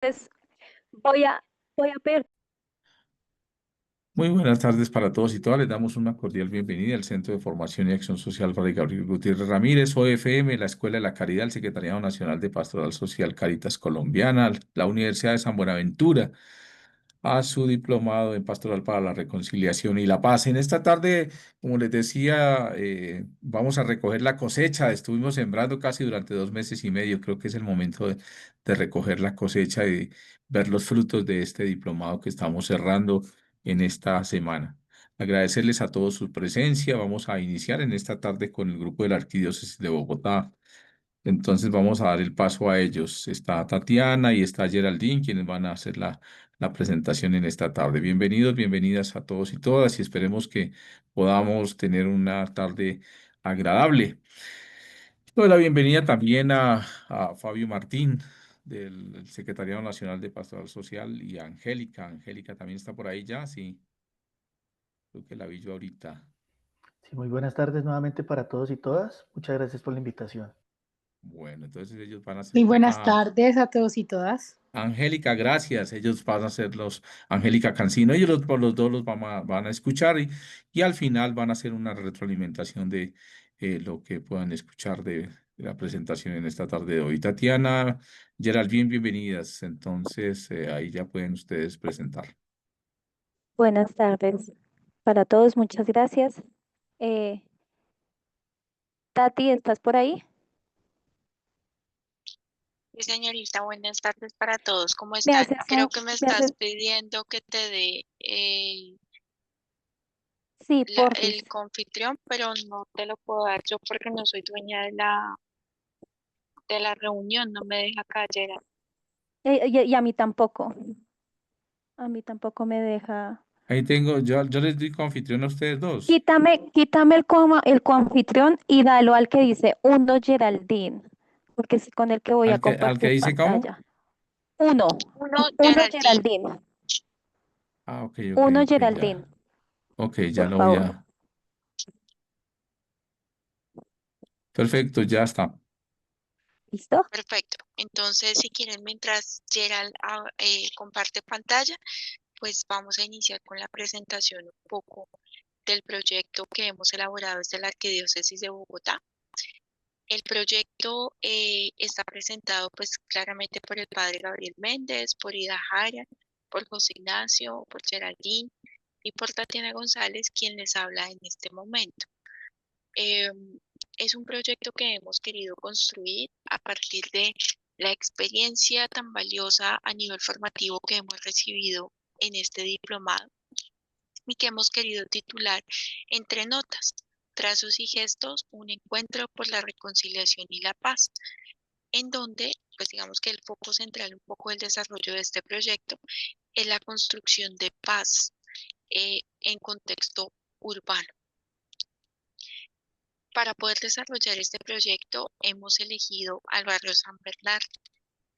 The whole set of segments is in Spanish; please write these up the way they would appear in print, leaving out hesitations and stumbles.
Entonces, voy a, voy a pedir. Muy buenas tardes para todos y todas. Les damos una cordial bienvenida al Centro de Formación y Acción Social Fray Gabriel Gutiérrez Ramírez, OFM, la Escuela de la Caridad, el Secretariado Nacional de Pastoral Social Caritas Colombiana, la Universidad de San Buenaventura, a su diplomado en Pastoral para la Reconciliación y la Paz. En esta tarde, como les decía, vamos a recoger la cosecha. Estuvimos sembrando casi durante 2 meses y medio. Creo que es el momento de recoger la cosecha y ver los frutos de este diplomado que estamos cerrando en esta semana. Agradecerles a todos su presencia. Vamos a iniciar en esta tarde con el grupo de la Arquidiócesis de Bogotá. Entonces vamos a dar el paso a ellos. Está Tatiana y está Geraldine, quienes van a hacer la presentación en esta tarde. Bienvenidos, bienvenidas a todos y todas y esperemos que podamos tener una tarde agradable. Doy la bienvenida también a Fabio Martín del Secretariado Nacional de Pastoral Social y a Angélica. Angélica también está por ahí ya, sí, creo que la vi yo ahorita. Sí, muy buenas tardes nuevamente para todos y todas. Muchas gracias por la invitación. Bueno, entonces ellos van a Muy ser... buenas tardes a todos y todas. Angélica, gracias. Ellos van a ser Angélica Cancino. Ellos por los dos los van a escuchar y al final van a hacer una retroalimentación de lo que puedan escuchar de la presentación en esta tarde de hoy. Tatiana, Geraldine, bienvenidas. Entonces, ahí ya pueden ustedes presentar. Buenas tardes para todos, muchas gracias. Eh, Tati, ¿estás por ahí? Sí, señorita, buenas tardes para todos. ¿Cómo ¿Me están? haces Creo que me me estás haces? pidiendo que te dé Sí, porfis. el confitrión, pero no te lo puedo dar yo porque no soy dueña de la reunión, no me deja caer. Y a mí tampoco. A mí tampoco me deja. Ahí tengo, yo les doy confitrión a ustedes dos. Quítame el coanfitrión y dalo al que dice uno Geraldine, porque es con el que voy a ¿Al que compartir dice cómo? pantalla. Uno, Uno, uno Geraldine. Geraldine, Ah, ok, ok, uno ok, Geraldine, ya. Ok, ya por lo voy favor. a... Perfecto, ya está. ¿Listo? Perfecto. Entonces, si quieren, mientras Gerald comparte pantalla, pues vamos a iniciar con la presentación un poco del proyecto que hemos elaborado desde la Arquidiócesis de Bogotá. El proyecto está presentado pues claramente por el padre Gabriel Méndez, por Ida Jara, por José Ignacio, por Geraldine y por Tatiana González, quien les habla en este momento. Eh, es un proyecto que hemos querido construir a partir de la experiencia tan valiosa a nivel formativo que hemos recibido en este diplomado y que hemos querido titular Entre Notas, Trazos y Gestos, un encuentro por la reconciliación y la paz, en donde, pues digamos que el foco central un poco del desarrollo de este proyecto es la construcción de paz en contexto urbano. Para poder desarrollar este proyecto hemos elegido al barrio San Bernardo.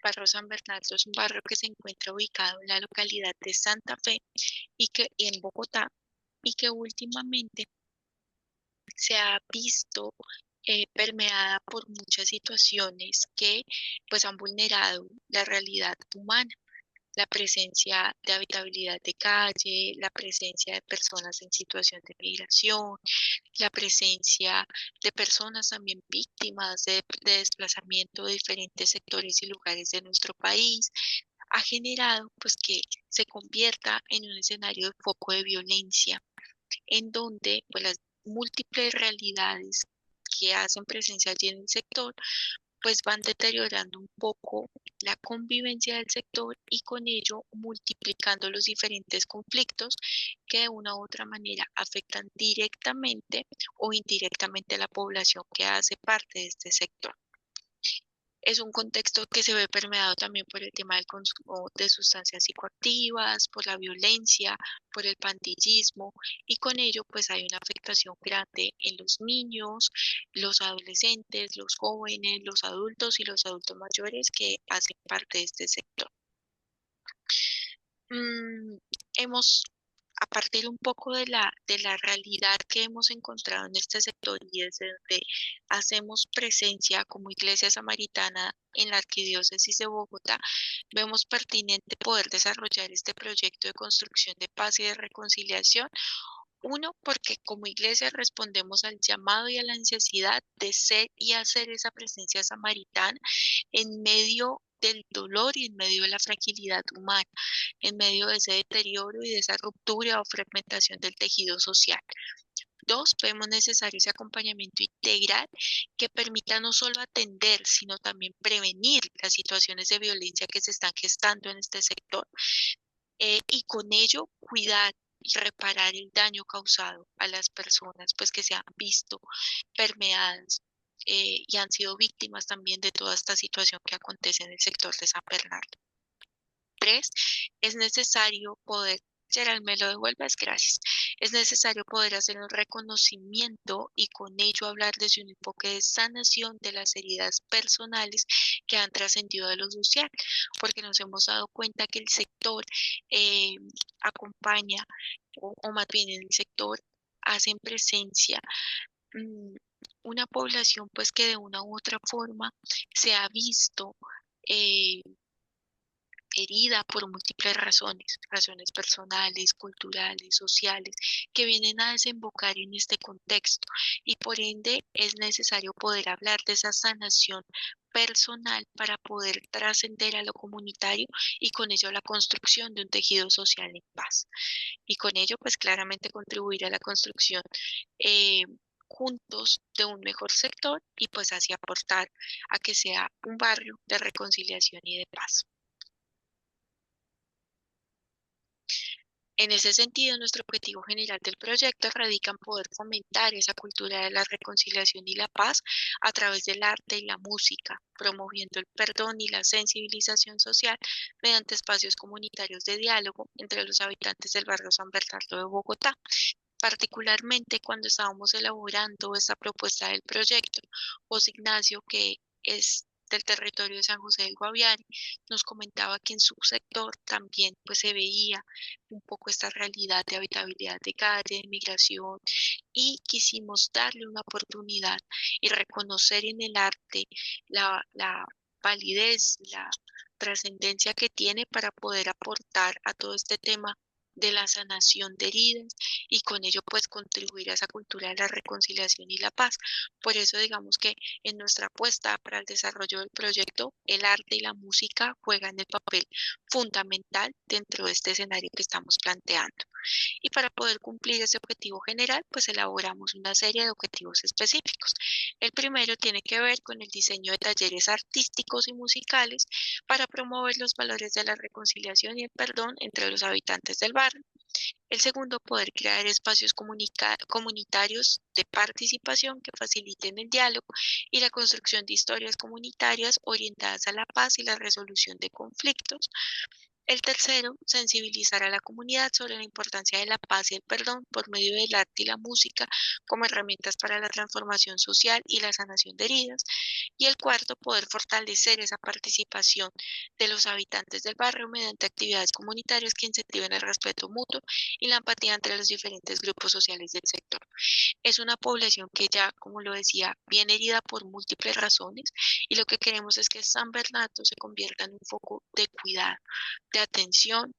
Barrio San Bernardo es un barrio que se encuentra ubicado en la localidad de Santa Fe y que en Bogotá y que últimamente se ha visto permeada por muchas situaciones que pues han vulnerado la realidad humana, la presencia de habitabilidad de calle, la presencia de personas en situación de migración, la presencia de personas también víctimas de desplazamiento de diferentes sectores y lugares de nuestro país, ha generado pues que se convierta en un escenario de foco de violencia en donde pues, las múltiples realidades que hacen presencia allí en el sector, pues van deteriorando un poco la convivencia del sector y con ello multiplicando los diferentes conflictos que de una u otra manera afectan directamente o indirectamente a la población que hace parte de este sector. Es un contexto que se ve permeado también por el tema del consumo de sustancias psicoactivas, por la violencia, por el pandillismo y con ello pues hay una afectación grande en los niños, los adolescentes, los jóvenes, los adultos y los adultos mayores que hacen parte de este sector. Hemos a partir un poco de la realidad que hemos encontrado en este sector y desde donde hacemos presencia como Iglesia Samaritana en la Arquidiócesis de Bogotá, vemos pertinente poder desarrollar este proyecto de construcción de paz y de reconciliación. Uno, porque como iglesia respondemos al llamado y a la necesidad de ser y hacer esa presencia samaritana en medio del dolor y en medio de la fragilidad humana, en medio de ese deterioro y de esa ruptura o fragmentación del tejido social. Dos, vemos necesario ese acompañamiento integral que permita no solo atender, sino también prevenir las situaciones de violencia que se están gestando en este sector y con ello cuidar y reparar el daño causado a las personas pues que se han visto permeadas y han sido víctimas también de toda esta situación que acontece en el sector de San Bernardo. Tres, es necesario poder, Gerald, me lo devuelves, gracias. Es necesario poder hacer un reconocimiento y con ello hablar desde un enfoque de sanación de las heridas personales que han trascendido de lo social, porque nos hemos dado cuenta que el sector acompaña, o más bien en el sector hacen presencia una población pues que de una u otra forma se ha visto herida por múltiples razones, razones personales, culturales, sociales, que vienen a desembocar en este contexto y por ende es necesario poder hablar de esa sanación personal para poder trascender a lo comunitario y con ello la construcción de un tejido social en paz. Y con ello pues claramente contribuir a la construcción juntos de un mejor sector y pues así aportar a que sea un barrio de reconciliación y de paz. En ese sentido, nuestro objetivo general del proyecto radica en poder fomentar esa cultura de la reconciliación y la paz a través del arte y la música, promoviendo el perdón y la sensibilización social mediante espacios comunitarios de diálogo entre los habitantes del barrio San Bernardo de Bogotá. Particularmente cuando estábamos elaborando esta propuesta del proyecto, José Ignacio, que es del territorio de San José del Guaviare, nos comentaba que en su sector también pues se veía un poco esta realidad de habitabilidad de calle, de migración, y quisimos darle una oportunidad y reconocer en el arte la validez, la trascendencia que tiene para poder aportar a todo este tema de la sanación de heridas y con ello pues contribuir a esa cultura de la reconciliación y la paz. Por eso digamos que en nuestra apuesta para el desarrollo del proyecto, el arte y la música juegan el papel fundamental dentro de este escenario que estamos planteando. Y para poder cumplir ese objetivo general, pues elaboramos una serie de objetivos específicos. El primero tiene que ver con el diseño de talleres artísticos y musicales para promover los valores de la reconciliación y el perdón entre los habitantes del barrio. El segundo, poder crear espacios comunitarios de participación que faciliten el diálogo y la construcción de historias comunitarias orientadas a la paz y la resolución de conflictos. El tercero, sensibilizar a la comunidad sobre la importancia de la paz y el perdón por medio del arte y la música como herramientas para la transformación social y la sanación de heridas. Y el cuarto, poder fortalecer esa participación de los habitantes del barrio mediante actividades comunitarias que incentiven el respeto mutuo y la empatía entre los diferentes grupos sociales del sector. Es una población que ya, como lo decía, viene herida por múltiples razones y lo que queremos es que San Bernardo se convierta en un foco de cuidado, de atención,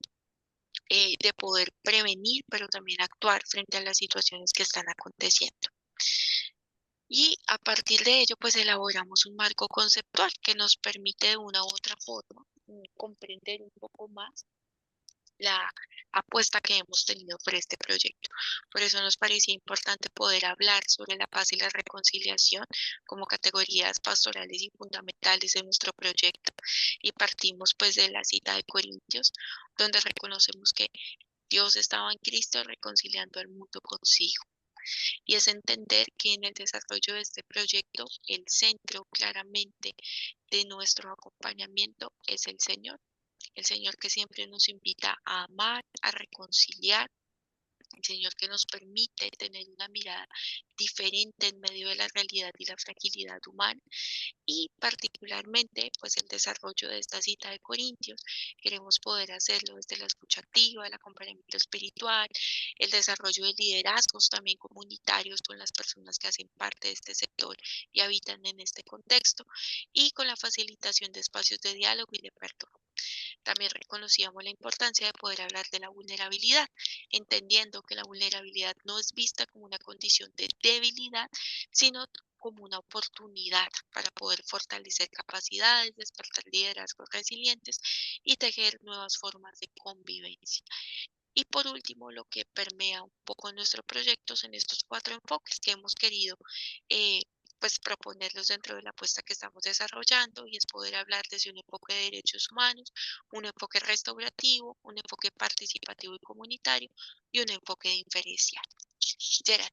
de poder prevenir, pero también actuar frente a las situaciones que están aconteciendo. Y a partir de ello, pues elaboramos un marco conceptual que nos permite de una u otra forma comprender un poco más la apuesta que hemos tenido por este proyecto. Por eso nos parecía importante poder hablar sobre la paz y la reconciliación como categorías pastorales y fundamentales de nuestro proyecto. Y partimos pues de la cita de Corintios, donde reconocemos que Dios estaba en Cristo reconciliando al mundo consigo. Y es entender que en el desarrollo de este proyecto, el centro claramente de nuestro acompañamiento es el Señor. El Señor que siempre nos invita a amar, a reconciliar, Señor que nos permite tener una mirada diferente en medio de la realidad y la fragilidad humana, y particularmente pues el desarrollo de esta cita de Corintios. Queremos poder hacerlo desde la escucha activa, el acompañamiento espiritual, el desarrollo de liderazgos también comunitarios con las personas que hacen parte de este sector y habitan en este contexto, y con la facilitación de espacios de diálogo y de perdón. También reconocíamos la importancia de poder hablar de la vulnerabilidad, entendiendo que la vulnerabilidad no es vista como una condición de debilidad, sino como una oportunidad para poder fortalecer capacidades, despertar liderazgos resilientes y tejer nuevas formas de convivencia. Y por último, lo que permea un poco nuestros proyectos en estos 4 enfoques que hemos querido eh, pues proponerlos dentro de la apuesta que estamos desarrollando, y es poder hablar desde un enfoque de derechos humanos, un enfoque restaurativo, un enfoque participativo y comunitario y un enfoque diferencial. Gerard.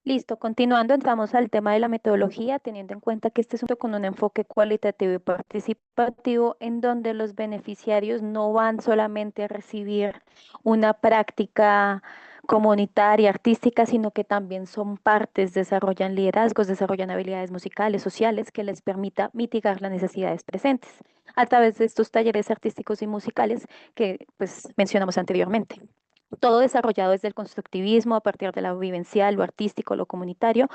Listo, continuando, entramos al tema de la metodología, teniendo en cuenta que este es con un enfoque cualitativo y participativo, en donde los beneficiarios no van solamente a recibir una práctica comunitaria, artística, sino que también son partes, desarrollan liderazgos, desarrollan habilidades musicales, sociales, que les permita mitigar las necesidades presentes a través de estos talleres artísticos y musicales que pues mencionamos anteriormente. Todo desarrollado desde el constructivismo, a partir de lo vivencial, lo artístico, lo comunitario,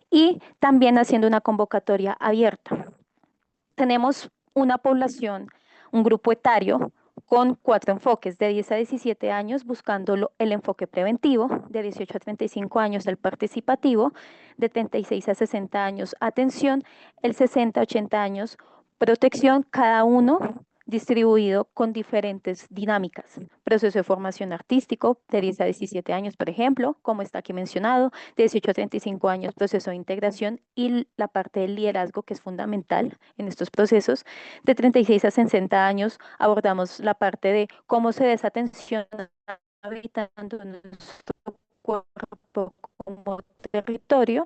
y también haciendo una convocatoria abierta. Tenemos una población, un grupo etario con 4 enfoques, de 10 a 17 años buscando el enfoque preventivo, de 18 a 35 años el participativo, de 36 a 60 años atención, el 60 a 80 años protección, cada uno distribuido con diferentes dinámicas. Proceso de formación artístico de 10 a 17 años, por ejemplo, como está aquí mencionado, de 18 a 35 años proceso de integración y la parte del liderazgo, que es fundamental en estos procesos. De 36 a 60 años abordamos la parte de cómo se da esa atención habitando nuestro cuerpo como territorio.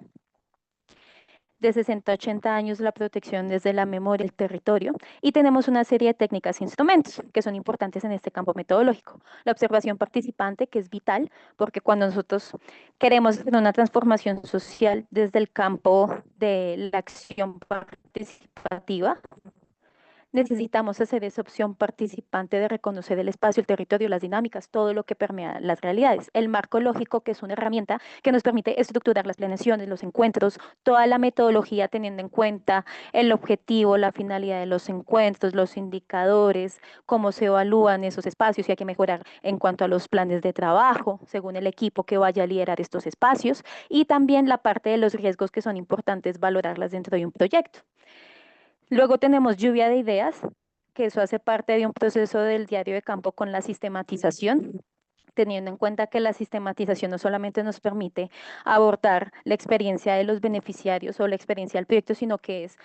De 60 a 80 años la protección desde la memoria del territorio, y tenemos una serie de técnicas e instrumentos que son importantes en este campo metodológico. La observación participante, que es vital, porque cuando nosotros queremos hacer una transformación social desde el campo de la acción participativa, necesitamos hacer esa opción participante de reconocer el espacio, el territorio, las dinámicas, todo lo que permea las realidades. El marco lógico, que es una herramienta que nos permite estructurar las planeaciones, los encuentros, toda la metodología teniendo en cuenta el objetivo, la finalidad de los encuentros, los indicadores, cómo se evalúan esos espacios y hay que mejorar en cuanto a los planes de trabajo, según el equipo que vaya a liderar estos espacios, y también la parte de los riesgos que son importantes valorarlas dentro de un proyecto. Luego tenemos lluvia de ideas, que eso hace parte de un proceso del diario de campo con la sistematización, teniendo en cuenta que la sistematización no solamente nos permite abordar la experiencia de los beneficiarios o la experiencia del proyecto, sino que es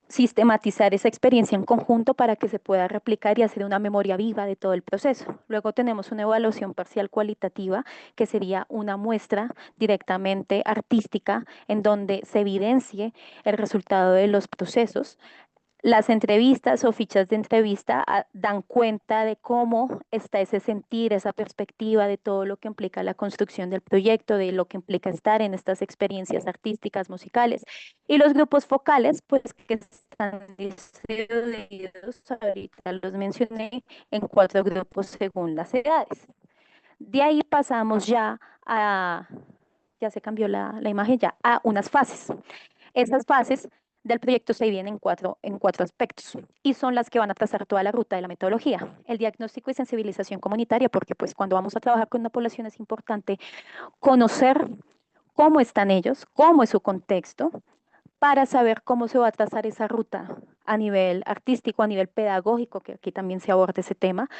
sistematizar esa experiencia en conjunto para que se pueda replicar y hacer una memoria viva de todo el proceso. Luego tenemos una evaluación parcial cualitativa, que sería una muestra directamente artística en donde se evidencie el resultado de los procesos. Las entrevistas o fichas de entrevista dan cuenta de cómo está ese sentir, esa perspectiva de todo lo que implica la construcción del proyecto, de lo que implica estar en estas experiencias artísticas, musicales. Y los grupos focales, pues que están distribuidos, ahorita los mencioné, en 4 grupos según las edades. De ahí pasamos ya a, ya se cambió la imagen, ya a unas fases. Esas fases del proyecto se dividen en cuatro aspectos y son las que van a trazar toda la ruta de la metodología. El diagnóstico y sensibilización comunitaria, porque pues cuando vamos a trabajar con una población es importante conocer cómo están ellos, cómo es su contexto, para saber cómo se va a trazar esa ruta a nivel artístico, a nivel pedagógico, que aquí también se aborda ese tema.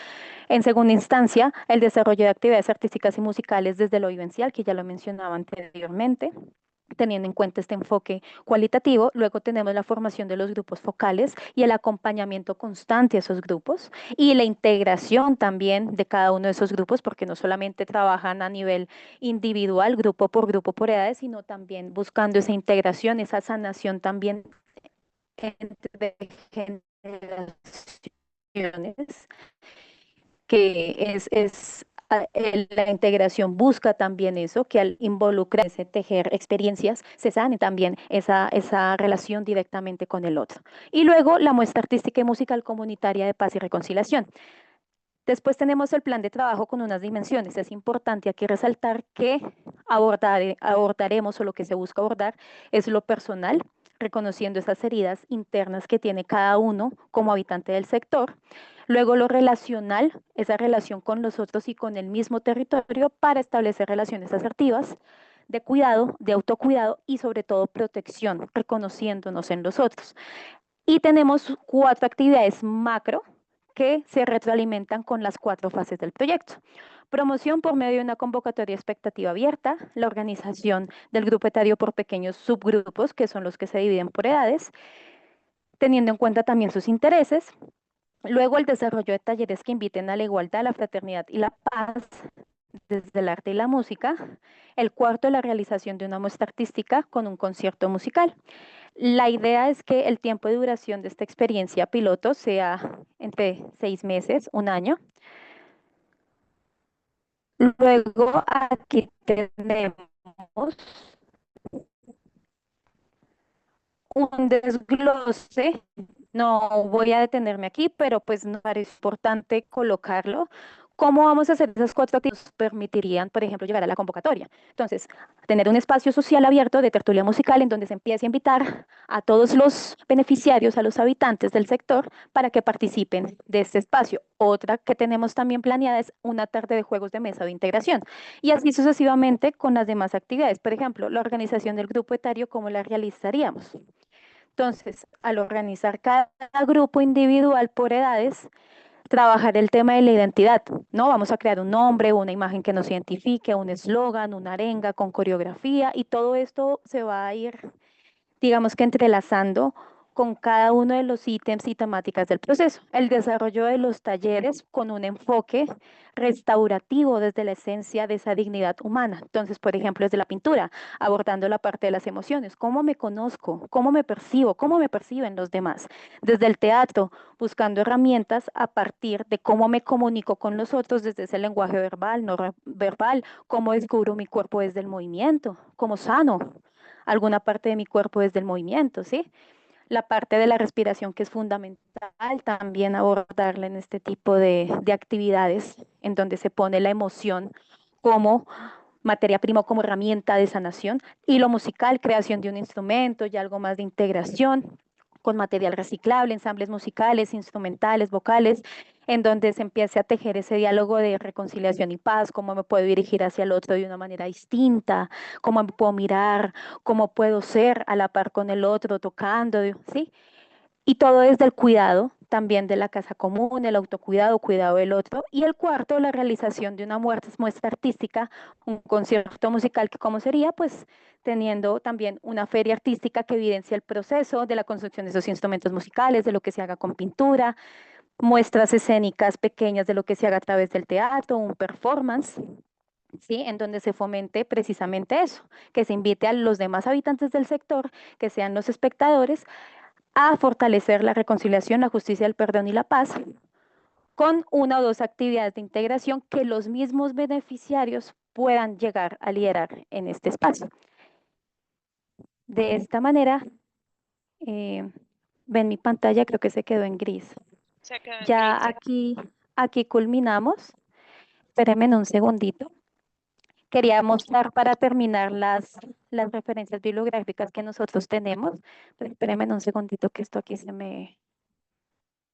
En segunda instancia, el desarrollo de actividades artísticas y musicales desde lo vivencial, que ya lo mencionaba anteriormente, teniendo en cuenta este enfoque cualitativo. Luego tenemos la formación de los grupos focales y el acompañamiento constante a esos grupos y la integración también de cada uno de esos grupos, porque no solamente trabajan a nivel individual, grupo por edades, sino también buscando esa integración, esa sanación también entre generaciones que la integración busca también eso, que al involucrarse, tejer experiencias, se sane también esa relación directamente con el otro. Y luego la muestra artística y musical comunitaria de paz y reconciliación. Después tenemos el plan de trabajo con unas dimensiones. Es importante aquí resaltar que abordaremos o lo que se busca abordar es lo personal, reconociendo esas heridas internas que tiene cada uno como habitante del sector. Luego lo relacional, esa relación con los otros y con el mismo territorio para establecer relaciones asertivas de cuidado, de autocuidado y sobre todo protección, reconociéndonos en los otros. Y tenemos 4 actividades macro que se retroalimentan con las 4 fases del proyecto. Promoción por medio de una convocatoria expectativa abierta, la organización del grupo etario por pequeños subgrupos, que son los que se dividen por edades, teniendo en cuenta también sus intereses. Luego el desarrollo de talleres que inviten a la igualdad, la fraternidad y la paz desde el arte y la música. El cuarto, la realización de una muestra artística con un concierto musical. La idea es que el tiempo de duración de esta experiencia piloto sea entre 6 meses, 1 año. Luego aquí tenemos un desglose. No voy a detenerme aquí, pero pues nos parece importante colocarlo. ¿Cómo vamos a hacer esas 4 actividades? Nos permitirían, por ejemplo, llegar a la convocatoria. Entonces, tener un espacio social abierto de tertulia musical en donde se empiece a invitar a todos los beneficiarios, a los habitantes del sector, para que participen de este espacio. Otra que tenemos también planeada es una tarde de juegos de mesa de integración. Y así sucesivamente con las demás actividades. Por ejemplo, la organización del grupo etario, ¿cómo la realizaríamos? Entonces, al organizar cada grupo individual por edades, trabajar el tema de la identidad, ¿no? Vamos a crear un nombre, una imagen que nos identifique, un eslogan, una arenga con coreografía y todo esto se va a ir, digamos que entrelazando con cada uno de los ítems y temáticas del proceso. El desarrollo de los talleres con un enfoque restaurativo desde la esencia de esa dignidad humana. Entonces, por ejemplo, desde la pintura, abordando la parte de las emociones, cómo me conozco, cómo me percibo, cómo me perciben los demás. Desde el teatro, buscando herramientas a partir de cómo me comunico con los otros desde ese lenguaje verbal, no verbal, cómo descubro mi cuerpo desde el movimiento, cómo sano alguna parte de mi cuerpo desde el movimiento, ¿sí? La parte de la respiración que es fundamental también abordarla en este tipo de actividades en donde se pone la emoción como materia prima, como herramienta de sanación, y lo musical, creación de un instrumento y algo más de integración con material reciclable, ensambles musicales, instrumentales, vocales, en donde se empiece a tejer ese diálogo de reconciliación y paz, cómo me puedo dirigir hacia el otro de una manera distinta, cómo me puedo mirar, cómo puedo ser a la par con el otro, tocando, ¿sí? Y todo desde el cuidado también de la casa común, el autocuidado, cuidado del otro. Y el cuarto, la realización de una muestra artística, un concierto musical que cómo sería, pues teniendo también una feria artística que evidencia el proceso de la construcción de esos instrumentos musicales, de lo que se haga con pintura, muestras escénicas pequeñas de lo que se haga a través del teatro, un performance, ¿sí? En donde se fomente precisamente eso, que se invite a los demás habitantes del sector, que sean los espectadores, a fortalecer la reconciliación, la justicia, el perdón y la paz, con 1 o 2 actividades de integración que los mismos beneficiarios puedan llegar a liderar en este espacio. De esta manera, ven mi pantalla, creo que se quedó en gris. Se quedó en Ya gris. aquí culminamos. Espérenme un segundito. Quería mostrar para terminar las referencias bibliográficas que nosotros tenemos. Pero espérenme un segundito que esto aquí se me...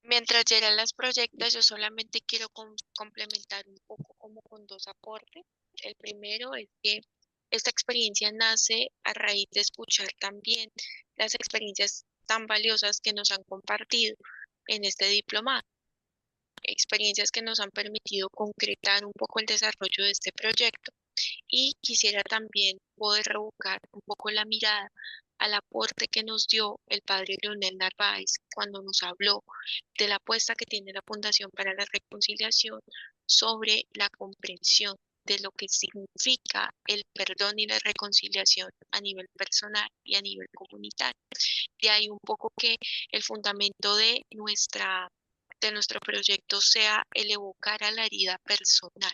Mientras Gerald las proyecta, yo solamente quiero complementar un poco como con 2 aportes. El primero es que esta experiencia nace a raíz de escuchar también las experiencias tan valiosas que nos han compartido en este diplomado. Experiencias que nos han permitido concretar un poco el desarrollo de este proyecto. Y quisiera también poder revocar un poco la mirada al aporte que nos dio el padre Leonel Narváez cuando nos habló de la apuesta que tiene la Fundación para la Reconciliación sobre la comprensión de lo que significa el perdón y la reconciliación a nivel personal y a nivel comunitario. De ahí un poco que el fundamento de nuestra de nuestro proyecto sea el evocar a la herida personal,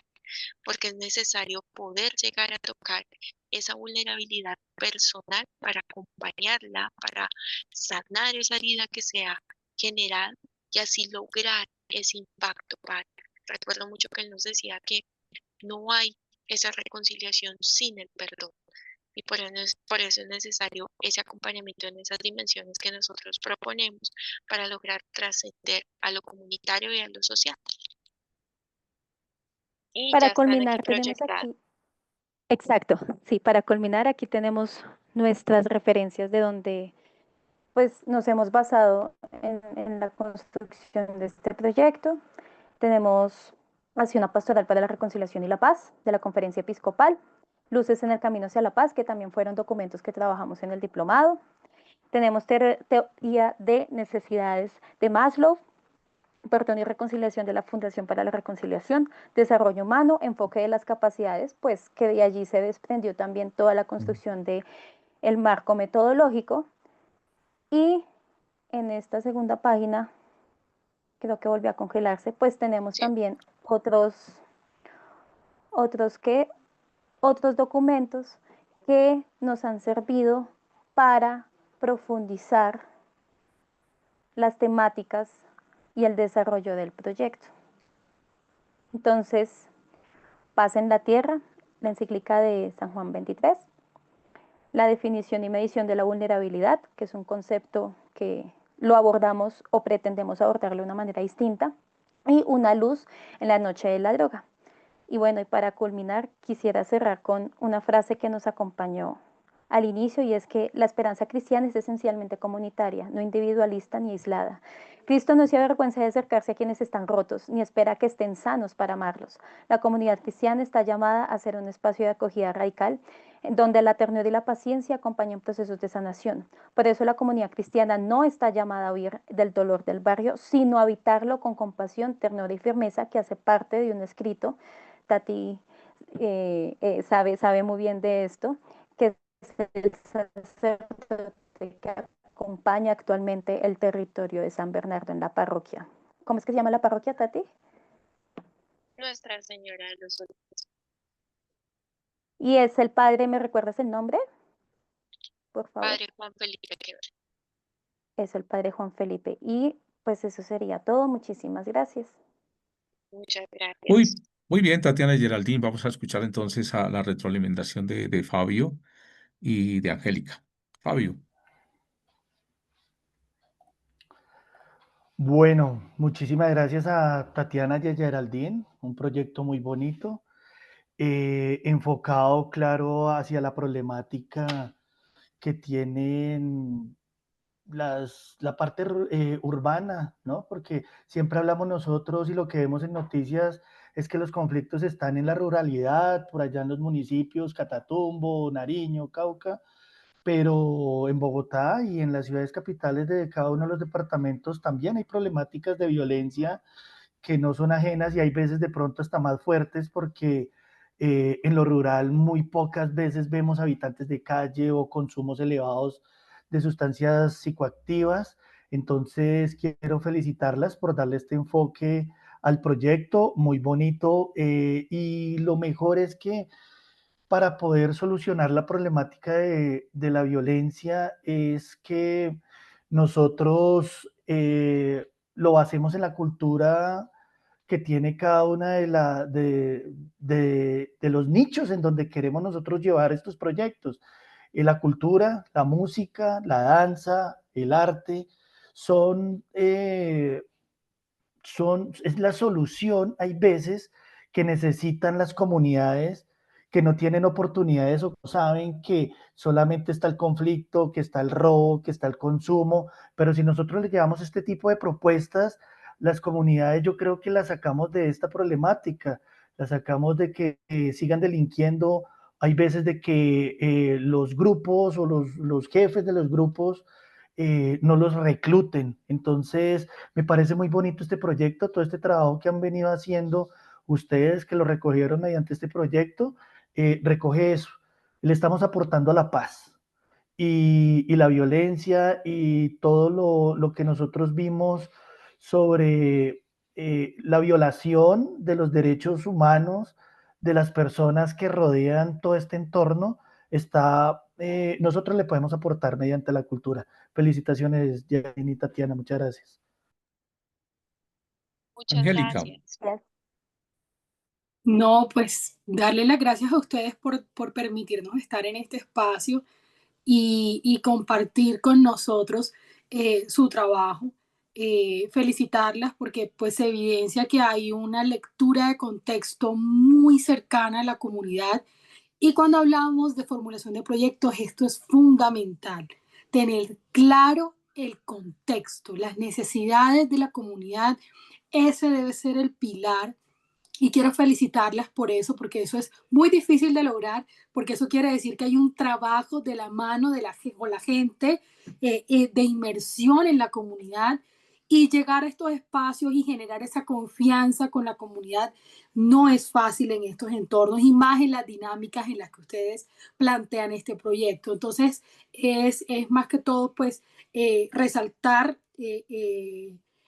porque es necesario poder llegar a tocar esa vulnerabilidad personal para acompañarla, para sanar esa herida que se ha generado y así lograr ese impacto padre. Recuerdo mucho que él nos decía que no hay esa reconciliación sin el perdón. Y por eso es necesario ese acompañamiento en esas dimensiones que nosotros proponemos para lograr trascender a lo comunitario y a lo social. Y ya Para están aquí culminar, tenemos proyectadas. aquí, exacto, sí, para culminar, aquí tenemos nuestras referencias de donde pues nos hemos basado en la construcción de este proyecto. Tenemos así una pastoral para la reconciliación y la paz de la Conferencia Episcopal, Luces en el Camino hacia la Paz, que también fueron documentos que trabajamos en el diplomado. Tenemos teoría de necesidades de Maslow, perdón y reconciliación de la Fundación para la Reconciliación, desarrollo humano, enfoque de las capacidades, pues que de allí se desprendió también toda la construcción de el marco metodológico. Y en esta segunda página, creo que volvió a congelarse, pues tenemos Sí. también otros documentos que nos han servido para profundizar las temáticas y el desarrollo del proyecto. Entonces, Paz en la Tierra, la encíclica de San Juan XXIII, la definición y medición de la vulnerabilidad, que es un concepto que lo abordamos o pretendemos abordarlo de una manera distinta, y una luz en la noche de la droga. Y bueno, y para culminar, quisiera cerrar con una frase que nos acompañó al inicio, y es que la esperanza cristiana es esencialmente comunitaria, no individualista ni aislada. Cristo no se avergüenza de acercarse a quienes están rotos, ni espera que estén sanos para amarlos. La comunidad cristiana está llamada a ser un espacio de acogida radical, en donde la ternura y la paciencia acompañan procesos de sanación. Por eso la comunidad cristiana no está llamada a huir del dolor del barrio, sino a habitarlo con compasión, ternura y firmeza, que hace parte de un escrito. Tati sabe muy bien de esto, que es el sacerdote que acompaña actualmente el territorio de San Bernardo en la parroquia. ¿Cómo es que se llama la parroquia, Tati? Nuestra Señora de los Dolores. Y es el padre, ¿me recuerdas el nombre? Por favor. Padre Juan Felipe Quevedo. Es el padre Juan Felipe. Y pues eso sería todo. Muchísimas gracias. Muchas gracias. Muy bien, Tatiana y Geraldine. Vamos a escuchar entonces a la retroalimentación de Fabio y de Angélica. Fabio. Bueno, muchísimas gracias a Tatiana y a Geraldine, un proyecto muy bonito, enfocado, claro, hacia la problemática que tienen la parte urbana, ¿no? Porque siempre hablamos nosotros y lo que vemos en noticias es que los conflictos están en la ruralidad, por allá en los municipios, Catatumbo, Nariño, Cauca, pero en Bogotá y en las ciudades capitales de cada uno de los departamentos también hay problemáticas de violencia que no son ajenas y hay veces de pronto hasta más fuertes porque en lo rural muy pocas veces vemos habitantes de calle o consumos elevados de sustancias psicoactivas. Entonces quiero felicitarlas por darle este enfoque al proyecto, muy bonito, y lo mejor es que para poder solucionar la problemática de la violencia es que nosotros lo hacemos en la cultura que tiene cada una de los nichos en donde queremos nosotros llevar estos proyectos. La cultura, la música, la danza, el arte, son, es la solución, hay veces que necesitan las comunidades que no tienen oportunidades o saben que solamente está el conflicto, que está el robo, que está el consumo, pero si nosotros les llevamos este tipo de propuestas, las comunidades yo creo que las sacamos de esta problemática, las sacamos de que sigan delinquiendo, hay veces de que los grupos o los jefes de los grupos no los recluten. Entonces, me parece muy bonito este proyecto, todo este trabajo que han venido haciendo ustedes que lo recogieron mediante este proyecto, recoge eso. Le estamos aportando a la paz y la violencia y todo lo que nosotros vimos sobre la violación de los derechos humanos de las personas que rodean todo este entorno, nosotros le podemos aportar mediante la cultura. Felicitaciones, Jenny y Tatiana, muchas gracias. Muchas Angélica, gracias. No, pues darle las gracias a ustedes por permitirnos estar en este espacio y compartir con nosotros su trabajo. Felicitarlas porque pues se evidencia que hay una lectura de contexto muy cercana a la comunidad y cuando hablamos de formulación de proyectos esto es fundamental, tener claro el contexto, las necesidades de la comunidad, ese debe ser el pilar y quiero felicitarlas por eso, porque eso es muy difícil de lograr, porque eso quiere decir que hay un trabajo de la mano de con la gente, de inmersión en la comunidad y llegar a estos espacios y generar esa confianza con la comunidad no es fácil en estos entornos y más en las dinámicas en las que ustedes plantean este proyecto. Entonces, es más que todo, pues, resaltar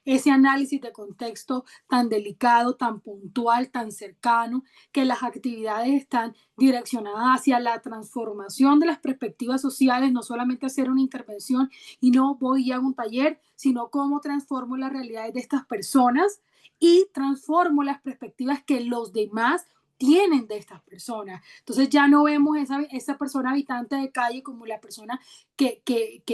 ese análisis de contexto tan delicado, tan puntual, tan cercano, que las actividades están direccionadas hacia la transformación de las perspectivas sociales, no solamente hacer una intervención y no voy a un taller, sino cómo transformo las realidades de estas personas y transformo las perspectivas que los demás tienen de estas personas. Entonces ya no vemos esa persona habitante de calle como la persona que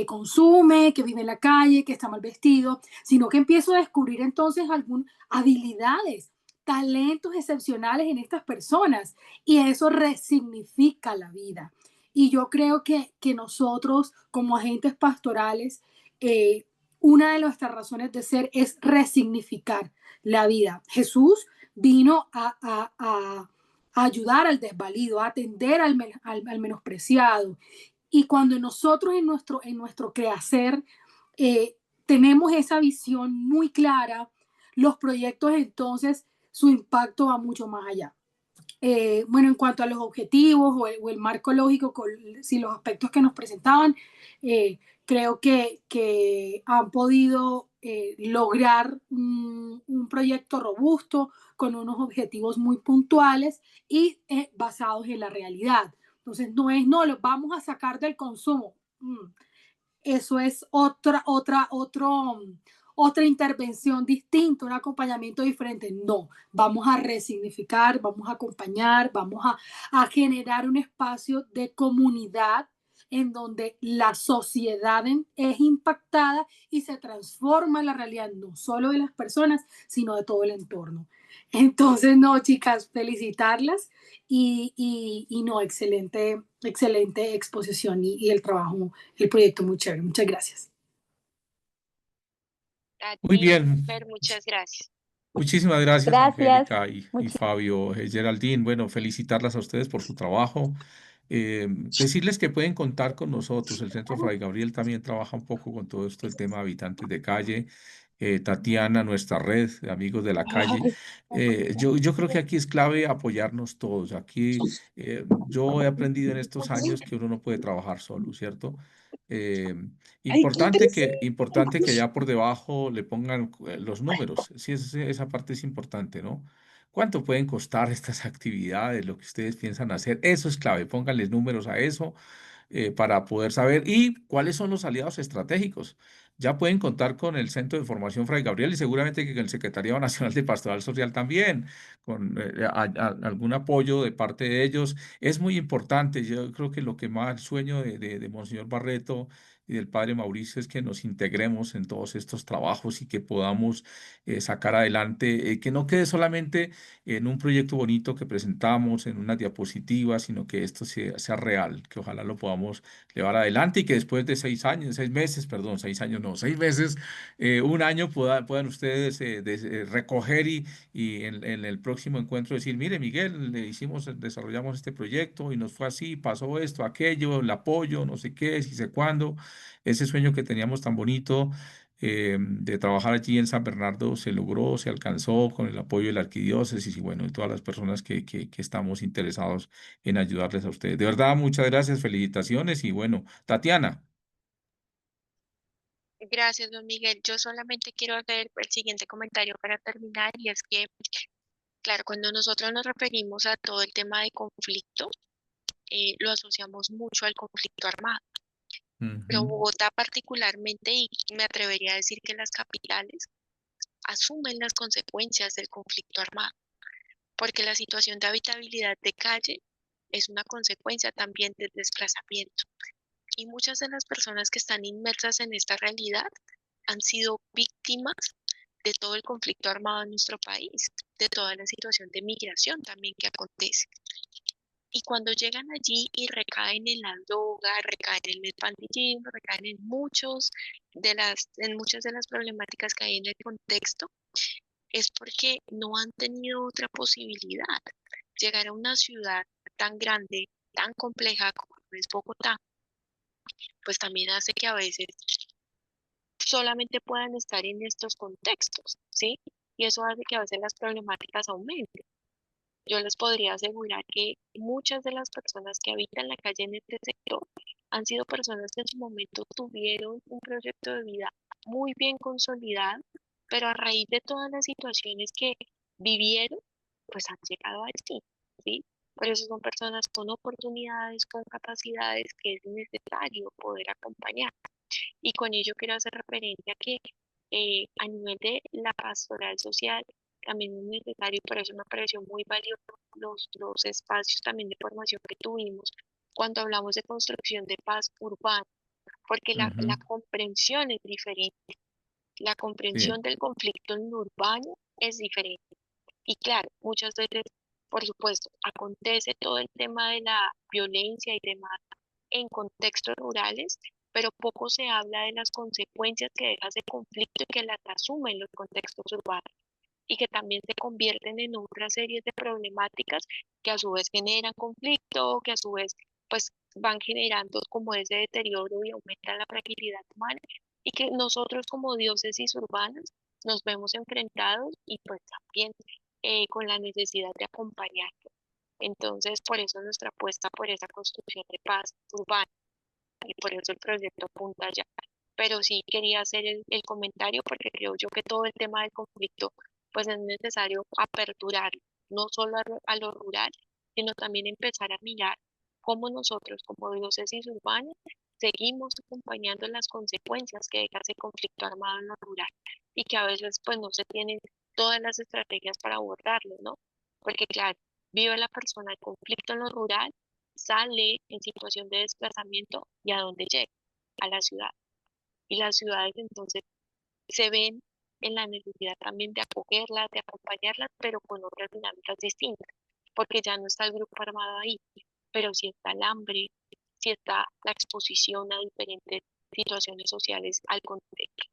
consume, que vive en la calle, que está mal vestido, sino que empiezo a descubrir entonces algunas habilidades, talentos excepcionales en estas personas y eso resignifica la vida. Y yo creo que nosotros como agentes pastorales, una de nuestras razones de ser es resignificar la vida. Jesús vino a ayudar al desvalido, a atender al menospreciado. Y cuando nosotros en nuestro quehacer tenemos esa visión muy clara, los proyectos entonces su impacto va mucho más allá. Bueno, en cuanto a los objetivos o el marco lógico, si los aspectos que nos presentaban, creo que han podido lograr un proyecto robusto con unos objetivos muy puntuales y basados en la realidad. Entonces, no es, no, los vamos a sacar del consumo. Eso es otra intervención distinta, un acompañamiento diferente. No, vamos a resignificar, vamos a acompañar, vamos a generar un espacio de comunidad en donde la sociedad es impactada y se transforma la realidad no solo de las personas, sino de todo el entorno. Entonces, no, chicas, felicitarlas y no, excelente, excelente exposición y el trabajo, el proyecto muy chévere. Muchas gracias. A muy ti, bien. Fer, muchas gracias. Muchísimas gracias, Gracias. Angélica y Fabio, Geraldine. Bueno, felicitarlas a ustedes por su trabajo. Decirles que pueden contar con nosotros. El Centro Fray Gabriel también trabaja un poco con todo esto, el tema de habitantes de calle. Tatiana, nuestra red de amigos de la calle. Yo creo que aquí es clave apoyarnos todos. Aquí yo he aprendido en estos años que uno no puede trabajar solo, ¿cierto? Eh, importante que ya por debajo le pongan los números. Sí, esa parte es importante, ¿no? ¿Cuánto pueden costar estas actividades, lo que ustedes piensan hacer? Eso es clave. Pónganles números a eso para poder saber y cuáles son los aliados estratégicos. Ya pueden contar con el Centro de Formación Fray Gabriel y seguramente que con el Secretariado Nacional de Pastoral Social también, con algún apoyo de parte de ellos. Es muy importante. Yo creo que lo que más el sueño de Monseñor Barreto y del Padre Mauricio es que nos integremos en todos estos trabajos y que podamos sacar adelante, que no quede solamente en un proyecto bonito que presentamos, en una diapositiva, sino que esto sea real, que ojalá lo podamos llevar adelante y que después de 6 años, 6 meses, perdón, 6 años no, 6 meses, un año puedan ustedes recoger y en el próximo encuentro decir, mire, Miguel, desarrollamos este proyecto y nos fue así, pasó esto, aquello, el apoyo, no sé qué, si sé cuándo, ese sueño que teníamos tan bonito de trabajar allí en San Bernardo se logró, se alcanzó con el apoyo de la arquidiócesis y bueno, y todas las personas que estamos interesados en ayudarles a ustedes. De verdad, muchas gracias, felicitaciones y bueno, Tatiana. Gracias, don Miguel. Yo solamente quiero hacer el siguiente comentario para terminar, y es que, claro, cuando nosotros nos referimos a todo el tema de conflicto, lo asociamos mucho al conflicto armado. Pero Ujú. Bogotá particularmente, y me atrevería a decir que las capitales, asumen las consecuencias del conflicto armado, porque la situación de habitabilidad de calle es una consecuencia también del desplazamiento. Y muchas de las personas que están inmersas en esta realidad han sido víctimas de todo el conflicto armado en nuestro país, de toda la situación de migración también que acontece. Y cuando llegan allí y recaen en la droga, recaen en el pandillismo, recaen en muchas de las problemáticas que hay en el contexto, es porque no han tenido otra posibilidad. Llegar a una ciudad tan grande, tan compleja como es Bogotá, pues también hace que a veces solamente puedan estar en estos contextos, ¿sí? Y eso hace que a veces las problemáticas aumenten. Yo les podría asegurar que muchas de las personas que habitan la calle en este sector han sido personas que en su momento tuvieron un proyecto de vida muy bien consolidado, pero a raíz de todas las situaciones que vivieron, pues han llegado allí, ¿sí? Por eso son personas con oportunidades, con capacidades que es necesario poder acompañar. Y con ello quiero hacer referencia a que a nivel de la pastoral social también es necesario, y por eso me pareció muy valioso los espacios también de formación que tuvimos cuando hablamos de construcción de paz urbana, porque la Ujú. comprensión es diferente, la Sí. comprensión del conflicto en lo urbano es diferente. Y claro, muchas veces, por supuesto, acontece todo el tema de la violencia y demás en contextos rurales, pero poco se habla de las consecuencias que deja ese conflicto y que las asumen los contextos urbanos y que también se convierten en otra serie de problemáticas que a su vez generan conflicto, que a su vez pues van generando como ese deterioro y aumenta la fragilidad humana, y que nosotros como diócesis urbanas nos vemos enfrentados y pues también con la necesidad de acompañar. Entonces, por eso nuestra apuesta por esa construcción de paz urbana, y por eso el proyecto apunta allá. Pero sí quería hacer el comentario porque creo yo que todo el tema del conflicto pues es necesario aperturarlo, no solo a lo rural, sino también empezar a mirar cómo nosotros como diócesis urbanas seguimos acompañando las consecuencias que deja ese conflicto armado en lo rural, y que a veces pues no se tienen todas las estrategias para abordarlo, ¿no? Porque claro, vive la persona el conflicto en lo rural, sale en situación de desplazamiento y a dónde llega, a la ciudad. Y las ciudades entonces se ven en la necesidad también de acogerlas, de acompañarlas, pero con otras dinámicas distintas, porque ya no está el grupo armado ahí, pero sí está el hambre, sí está la exposición a diferentes situaciones sociales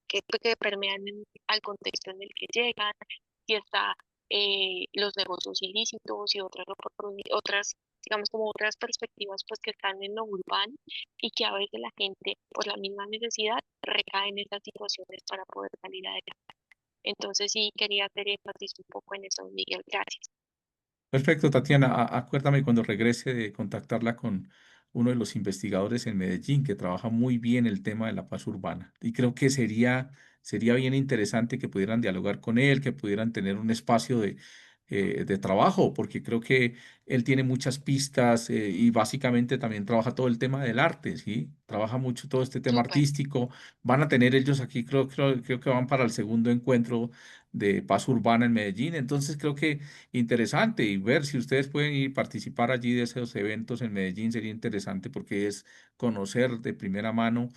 que permean al contexto en el que llegan, sí está los negocios ilícitos y otras, digamos, como otras perspectivas pues que están en lo urbano, y que a veces la gente por la misma necesidad recae en esas situaciones para poder salir adelante. Entonces sí quería hacer énfasis un poco en eso, Miguel. Gracias. Perfecto, Tatiana. Acuérdame cuando regrese de contactarla con uno de los investigadores en Medellín que trabaja muy bien el tema de la paz urbana. Y creo que sería bien interesante que pudieran dialogar con él, que pudieran tener un espacio de trabajo, porque creo que él tiene muchas pistas y básicamente también trabaja todo el tema del arte, ¿sí? Trabaja mucho todo este tema Súper. artístico. Van a tener ellos aquí, creo que van para el segundo encuentro de paz urbana en Medellín. Entonces creo que interesante, y ver si ustedes pueden ir participar allí de esos eventos en Medellín sería interesante porque es conocer de primera mano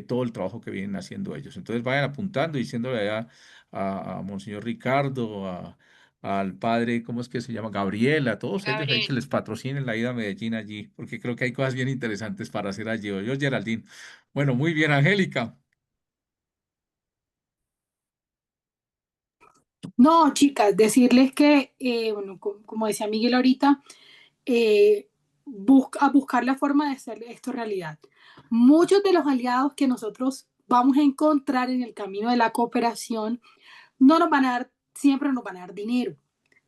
todo el trabajo que vienen haciendo ellos. Entonces vayan apuntando y diciéndole allá a Monseñor Ricardo, al padre, ¿cómo es que se llama? Gabriel, a todos ellos ahí que Gabriel. les patrocinen la ida a Medellín allí, porque creo que hay cosas bien interesantes para hacer allí. Yo, Geraldine. Bueno, muy bien, Angélica. No, chicas, decirles que, bueno, como decía Miguel ahorita, a buscar la forma de hacer esto realidad. Muchos de los aliados que nosotros vamos a encontrar en el camino de la cooperación no nos van a dar, siempre nos van a dar dinero.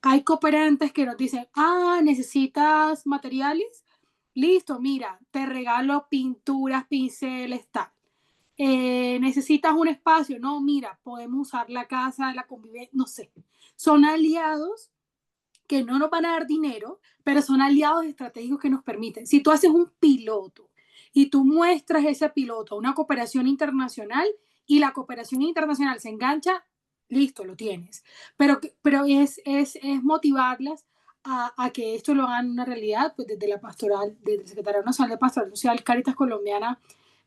Hay cooperantes que nos dicen, necesitas materiales, listo, mira, te regalo pinturas, pinceles, tal. necesitas un espacio, no, mira, podemos usar la casa, la convivencia, no sé. Son aliados que no nos van a dar dinero, pero son aliados estratégicos que nos permiten. Si tú haces un piloto y tú muestras ese piloto a una cooperación internacional y la cooperación internacional se engancha, listo, lo tienes. Pero es motivarlas a que esto lo hagan una realidad, pues desde la pastoral, desde el Secretariado Nacional de Pastoral Social, Cáritas Colombiana,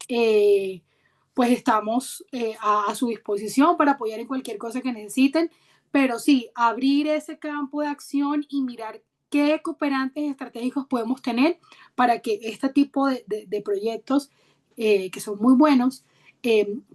pues estamos a su disposición para apoyar en cualquier cosa que necesiten, pero sí, abrir ese campo de acción y mirar qué cooperantes estratégicos podemos tener para que este tipo de proyectos, que son muy buenos,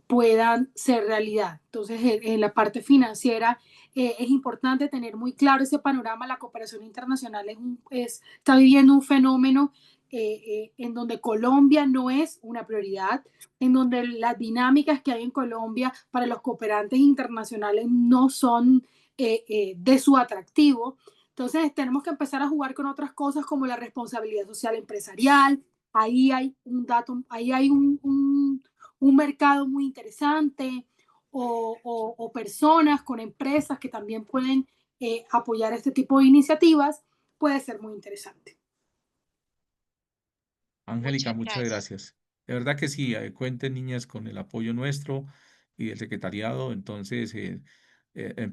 puedan ser realidad. Entonces, en la parte financiera es importante tener muy claro ese panorama. La cooperación internacional está viviendo un fenómeno en donde Colombia no es una prioridad, en donde las dinámicas que hay en Colombia para los cooperantes internacionales no son de su atractivo. Entonces tenemos que empezar a jugar con otras cosas como la responsabilidad social empresarial. Ahí hay un dato, ahí hay un mercado muy interesante, o personas con empresas que también pueden apoyar este tipo de iniciativas. Puede ser muy interesante. Angélica, Muchas muchas gracias. gracias. De verdad que sí, cuenten niñas con el apoyo nuestro y del secretariado, entonces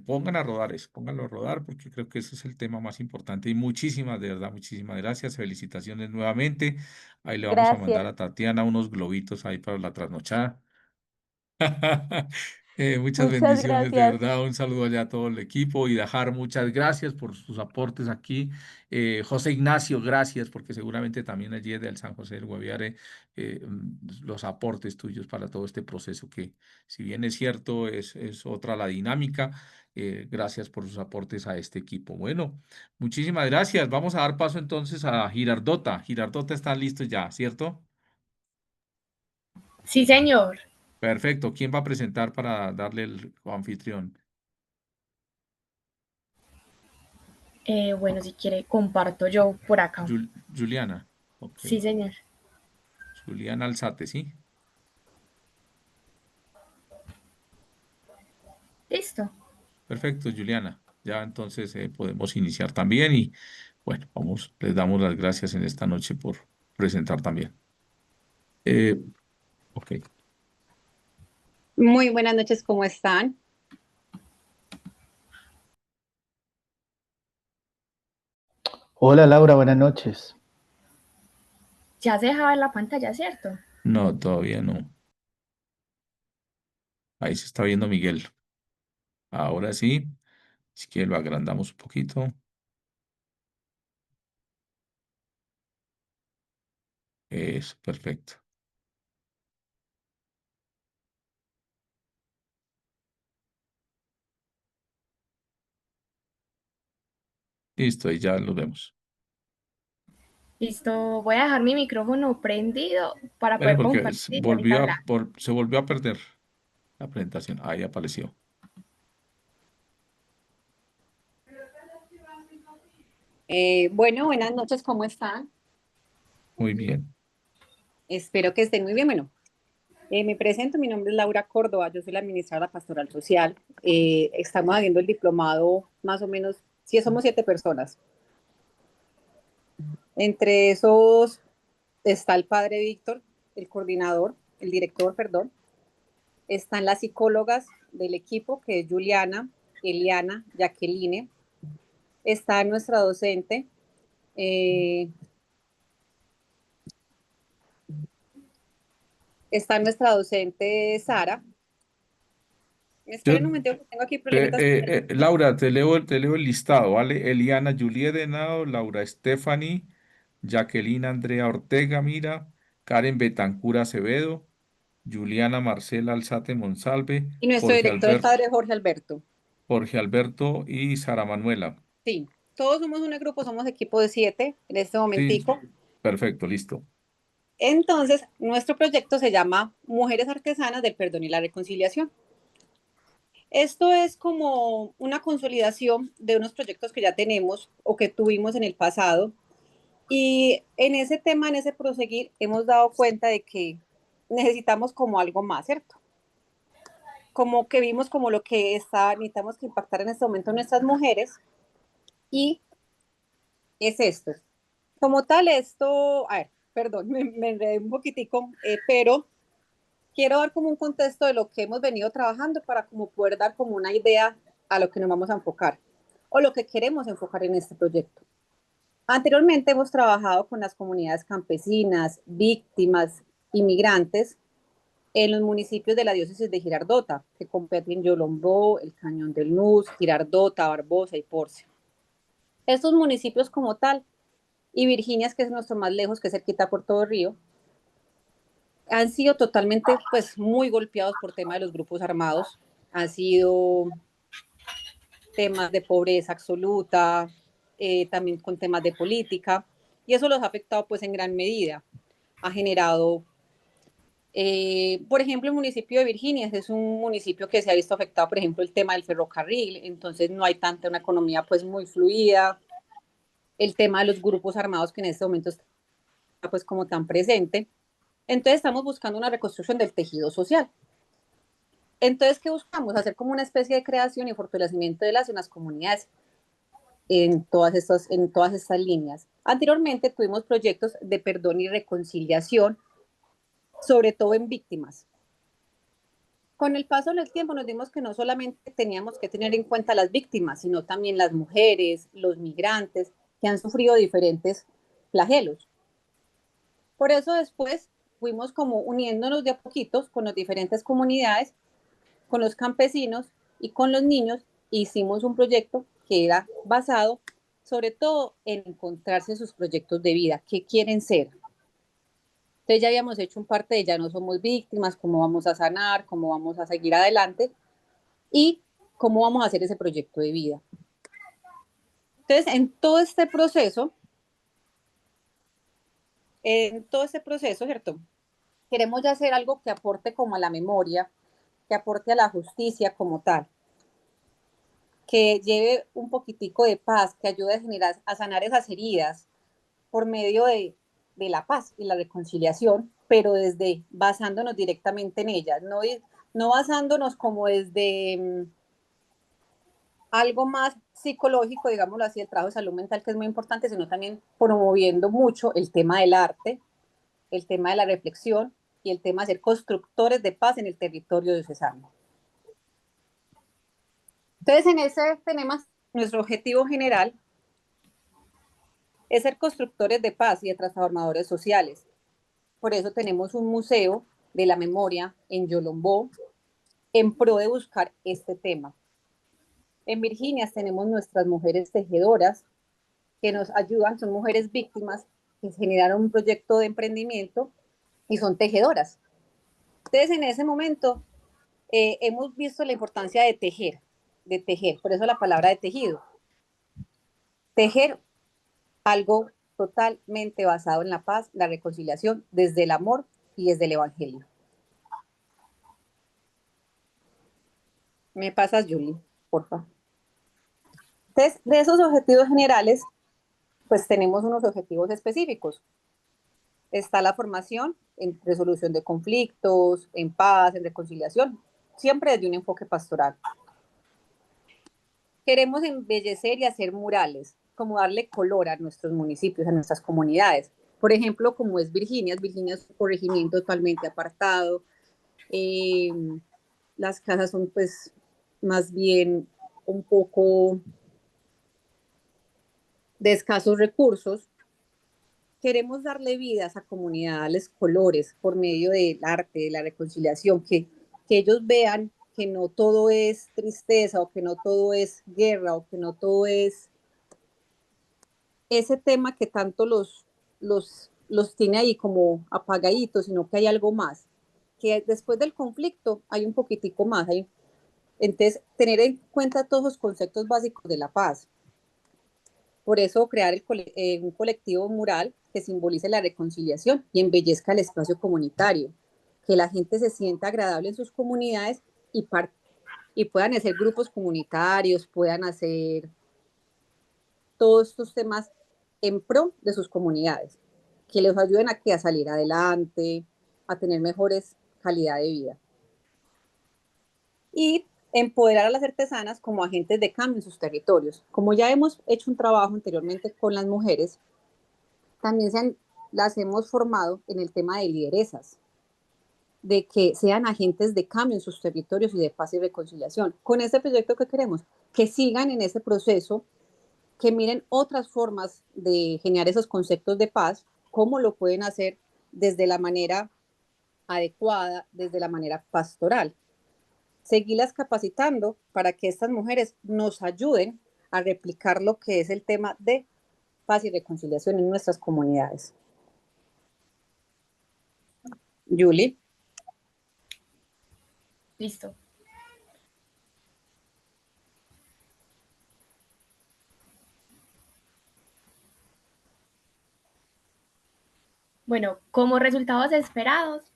pongan a rodar eso, pónganlo a rodar porque creo que ese es el tema más importante y muchísimas, de verdad, muchísimas gracias, felicitaciones nuevamente. Ahí le vamos a mandar Gracias. a Tatiana unos globitos ahí para la trasnochada. Muchas Muchas bendiciones, de gracias. verdad. Un saludo allá a todo el equipo y Dajar, muchas gracias por sus aportes aquí. José Ignacio, gracias, porque seguramente también allí del San José del Guaviare, los aportes tuyos para todo este proceso que, si bien es cierto, es otra la dinámica. Gracias por sus aportes a este equipo. Bueno, muchísimas gracias. Vamos a dar paso entonces a Girardota. Girardota está listo ya, ¿cierto? Sí, señor. Perfecto. ¿Quién va a presentar para darle el anfitrión? Bueno, si quiere, comparto yo por acá. Juliana. Ok. Sí, señor. Juliana Alzate, ¿sí? Listo. Perfecto, Juliana. Ya entonces podemos iniciar también y bueno, vamos, les damos las gracias en esta noche por presentar también. Eh, ok. Muy buenas noches, ¿cómo están? Hola Laura, buenas noches. Ya se deja ver la pantalla, ¿cierto? No, todavía no. Ahí se está viendo Miguel. Ahora sí. Si quiere lo agrandamos un poquito. Eso, perfecto. Listo, ahí ya lo vemos. Listo. Voy a dejar mi micrófono prendido para Bueno, poder porque compartir y ahorita hablar. se volvió a perder la presentación. Ahí apareció. Bueno, buenas noches, ¿cómo están? Muy bien. Espero que estén muy bien. Bueno, me presento, mi nombre es Laura Córdoba, yo soy la administradora de Pastoral Social. Estamos haciendo el diplomado más o menos, sí, somos 7 personas. Entre esos está el padre Víctor, el coordinador, el director, perdón. Están las psicólogas del equipo, que es Juliana, Eliana, Jacqueline. Está nuestra docente, Sara. Yo, Esperen un momento, que tengo aquí problemitas. Laura, te leo el listado, ¿vale? Eliana Juliet Henao, Laura Stephanie, Jacqueline Andrea Ortega Mira, Karen Betancur Acevedo, Juliana Marcela Alzate Monsalve, Y nuestro director, el padre Jorge Alberto y Sara Manuela. Sí, todos somos un grupo, somos equipo de 7 en este Sí, momentico. perfecto, listo. Entonces, nuestro proyecto se llama Mujeres Artesanas del Perdón y la Reconciliación. Esto es como una consolidación de unos proyectos que ya tenemos o que tuvimos en el pasado. Y en ese tema, en ese proseguir, hemos dado cuenta de que necesitamos como algo más, ¿cierto? Como que vimos como lo que necesitamos que impactar en este momento nuestras mujeres, y es esto. Como tal, esto, a ver, perdón, me enredé un poquitico, pero quiero dar como un contexto de lo que hemos venido trabajando para como poder dar como una idea a lo que nos vamos a enfocar o lo que queremos enfocar en este proyecto. Anteriormente hemos trabajado con las comunidades campesinas, víctimas, inmigrantes en los municipios de la diócesis de Girardota, que competen Yolombó, el Cañón del Nus, Girardota, Barbosa y Porcia. Estos municipios como tal, y Virginias, que es nuestro más lejos, que es cerquita por todo Río, han sido totalmente, pues, muy golpeados por tema de los grupos armados. Han sido temas de pobreza absoluta, también con temas de política, y eso los ha afectado, pues, en gran medida. Ha generado, por ejemplo, el municipio de Virginias es un municipio que se ha visto afectado, por ejemplo, el tema del ferrocarril, entonces no hay tanta una economía, pues, muy fluida. El tema de los grupos armados que en este momento está, pues, como tan presente. Entonces estamos buscando una reconstrucción del tejido social. Entonces, ¿qué buscamos? Hacer como una especie de creación y fortalecimiento de las comunidades en todas estas líneas. Anteriormente tuvimos proyectos de perdón y reconciliación, sobre todo en víctimas. Con el paso del tiempo nos dimos que no solamente teníamos que tener en cuenta las víctimas, sino también las mujeres, los migrantes, que han sufrido diferentes flagelos. Por eso después fuimos como uniéndonos de a poquitos con las diferentes comunidades, con los campesinos y con los niños. Hicimos un proyecto que era basado sobre todo en encontrarse sus proyectos de vida, qué quieren ser. Entonces ya habíamos hecho un parte de ya no somos víctimas, cómo vamos a sanar, cómo vamos a seguir adelante y cómo vamos a hacer ese proyecto de vida. Entonces, en todo este proceso, ¿cierto? Queremos ya hacer algo que aporte como a la memoria, que aporte a la justicia como tal, que lleve un poquitico de paz, que ayude a generar, a sanar esas heridas por medio de la paz y la reconciliación, pero desde basándonos directamente en ellas, no basándonos como desde algo más psicológico, digámoslo así, el trabajo de salud mental, que es muy importante, sino también promoviendo mucho el tema del arte, el tema de la reflexión y el tema de ser constructores de paz en el territorio diocesano. Entonces, en ese tenemos nuestro objetivo general es ser constructores de paz y de transformadores sociales. Por eso tenemos un museo de la memoria en Yolombó en pro de buscar este tema. En Virginias tenemos nuestras mujeres tejedoras que nos ayudan, son mujeres víctimas que generaron un proyecto de emprendimiento y son tejedoras. Entonces, en ese momento hemos visto la importancia de tejer, por eso la palabra de tejido. Tejer algo totalmente basado en la paz, la reconciliación, desde el amor y desde el evangelio. Me pasas, Julie, por favor. Entonces, de esos objetivos generales, pues tenemos unos objetivos específicos. Está la formación en resolución de conflictos, en paz, en reconciliación, siempre desde un enfoque pastoral. Queremos embellecer y hacer murales, como darle color a nuestros municipios, a nuestras comunidades. Por ejemplo, como es Virginias es un corregimiento totalmente apartado. Las casas son pues más bien un poco de escasos recursos. Queremos darle vida a esa comunidad, darles colores por medio del arte, de la reconciliación, que ellos vean que no todo es tristeza o que no todo es guerra o que no todo es ese tema que tanto los tiene ahí como apagaditos, sino que hay algo más, que después del conflicto hay un poquitico más. Entonces, tener en cuenta todos los conceptos básicos de la paz. Por eso, crear un colectivo mural que simbolice la reconciliación y embellezca el espacio comunitario, que la gente se sienta agradable en sus comunidades y puedan hacer grupos comunitarios, puedan hacer todos estos temas en pro de sus comunidades, que les ayuden a salir adelante, a tener mejores calidad de vida. Y empoderar a las artesanas como agentes de cambio en sus territorios. Como ya hemos hecho un trabajo anteriormente con las mujeres, también las hemos formado en el tema de lideresas, de que sean agentes de cambio en sus territorios y de paz y reconciliación. Con este proyecto, ¿qué queremos? Que sigan en ese proceso, que miren otras formas de generar esos conceptos de paz, cómo lo pueden hacer desde la manera adecuada, desde la manera pastoral. Seguirlas capacitando para que estas mujeres nos ayuden a replicar lo que es el tema de paz y reconciliación en nuestras comunidades. Julie. Listo. Bueno, como resultados esperados,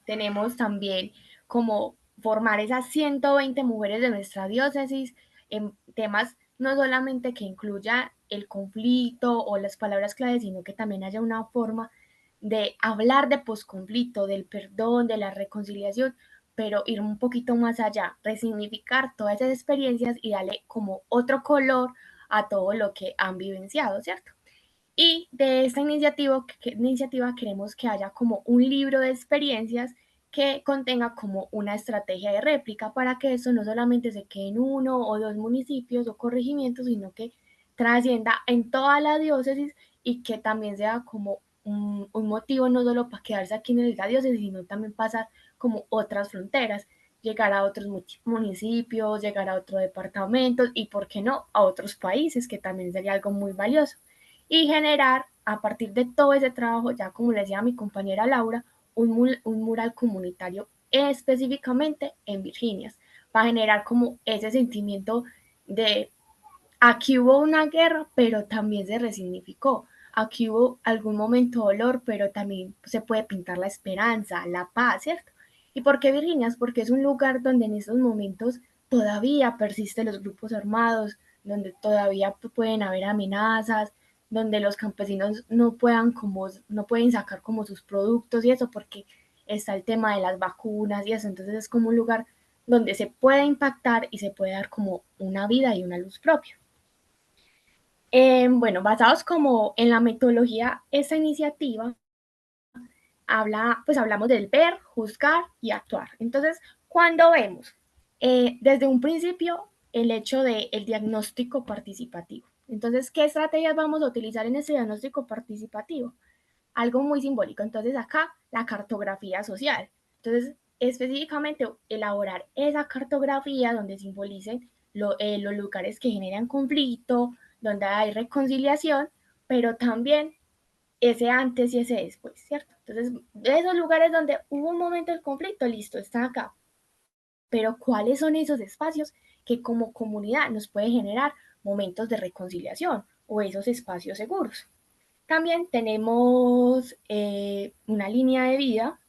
tenemos también como formar esas 120 mujeres de nuestra diócesis en temas no solamente que incluya el conflicto o las palabras clave, sino que también haya una forma de hablar de posconflicto, del perdón, de la reconciliación, pero ir un poquito más allá, resignificar todas esas experiencias y darle como otro color a todo lo que han vivenciado, ¿cierto? Y de esta iniciativa queremos que haya como un libro de experiencias que contenga como una estrategia de réplica para que eso no solamente se quede en 1 o 2 municipios o corregimientos, sino que trascienda en toda la diócesis y que también sea como un motivo no solo para quedarse aquí en la diócesis, sino también pasar como otras fronteras, llegar a otros municipios, llegar a otros departamentos y, ¿por qué no?, a otros países, que también sería algo muy valioso. Y generar, a partir de todo ese trabajo, ya como le decía a mi compañera Laura, un mural comunitario específicamente en Virginias, para generar como ese sentimiento de aquí hubo una guerra, pero también se resignificó. Aquí hubo algún momento de dolor, pero también se puede pintar la esperanza, la paz, ¿cierto? ¿Y por qué Virginias? Porque es un lugar donde en estos momentos todavía persisten los grupos armados, donde todavía pueden haber amenazas, donde los campesinos no pueden sacar como sus productos y eso, porque está el tema de las vacunas y eso. Entonces es como un lugar donde se puede impactar y se puede dar como una vida y una luz propia. Bueno, basados como en la metodología, esta iniciativa hablamos del ver, juzgar y actuar. Entonces, cuando vemos desde un principio el hecho del diagnóstico participativo. Entonces, ¿qué estrategias vamos a utilizar en ese diagnóstico participativo? Algo muy simbólico. Entonces, acá la cartografía social. Entonces, específicamente elaborar esa cartografía donde simbolicen los lugares que generan conflicto, donde hay reconciliación, pero también ese antes y ese después, ¿cierto? Entonces, de esos lugares donde hubo un momento del conflicto, listo, está acá. Pero ¿cuáles son esos espacios que como comunidad nos puede generar momentos de reconciliación o esos espacios seguros? También tenemos una línea de vida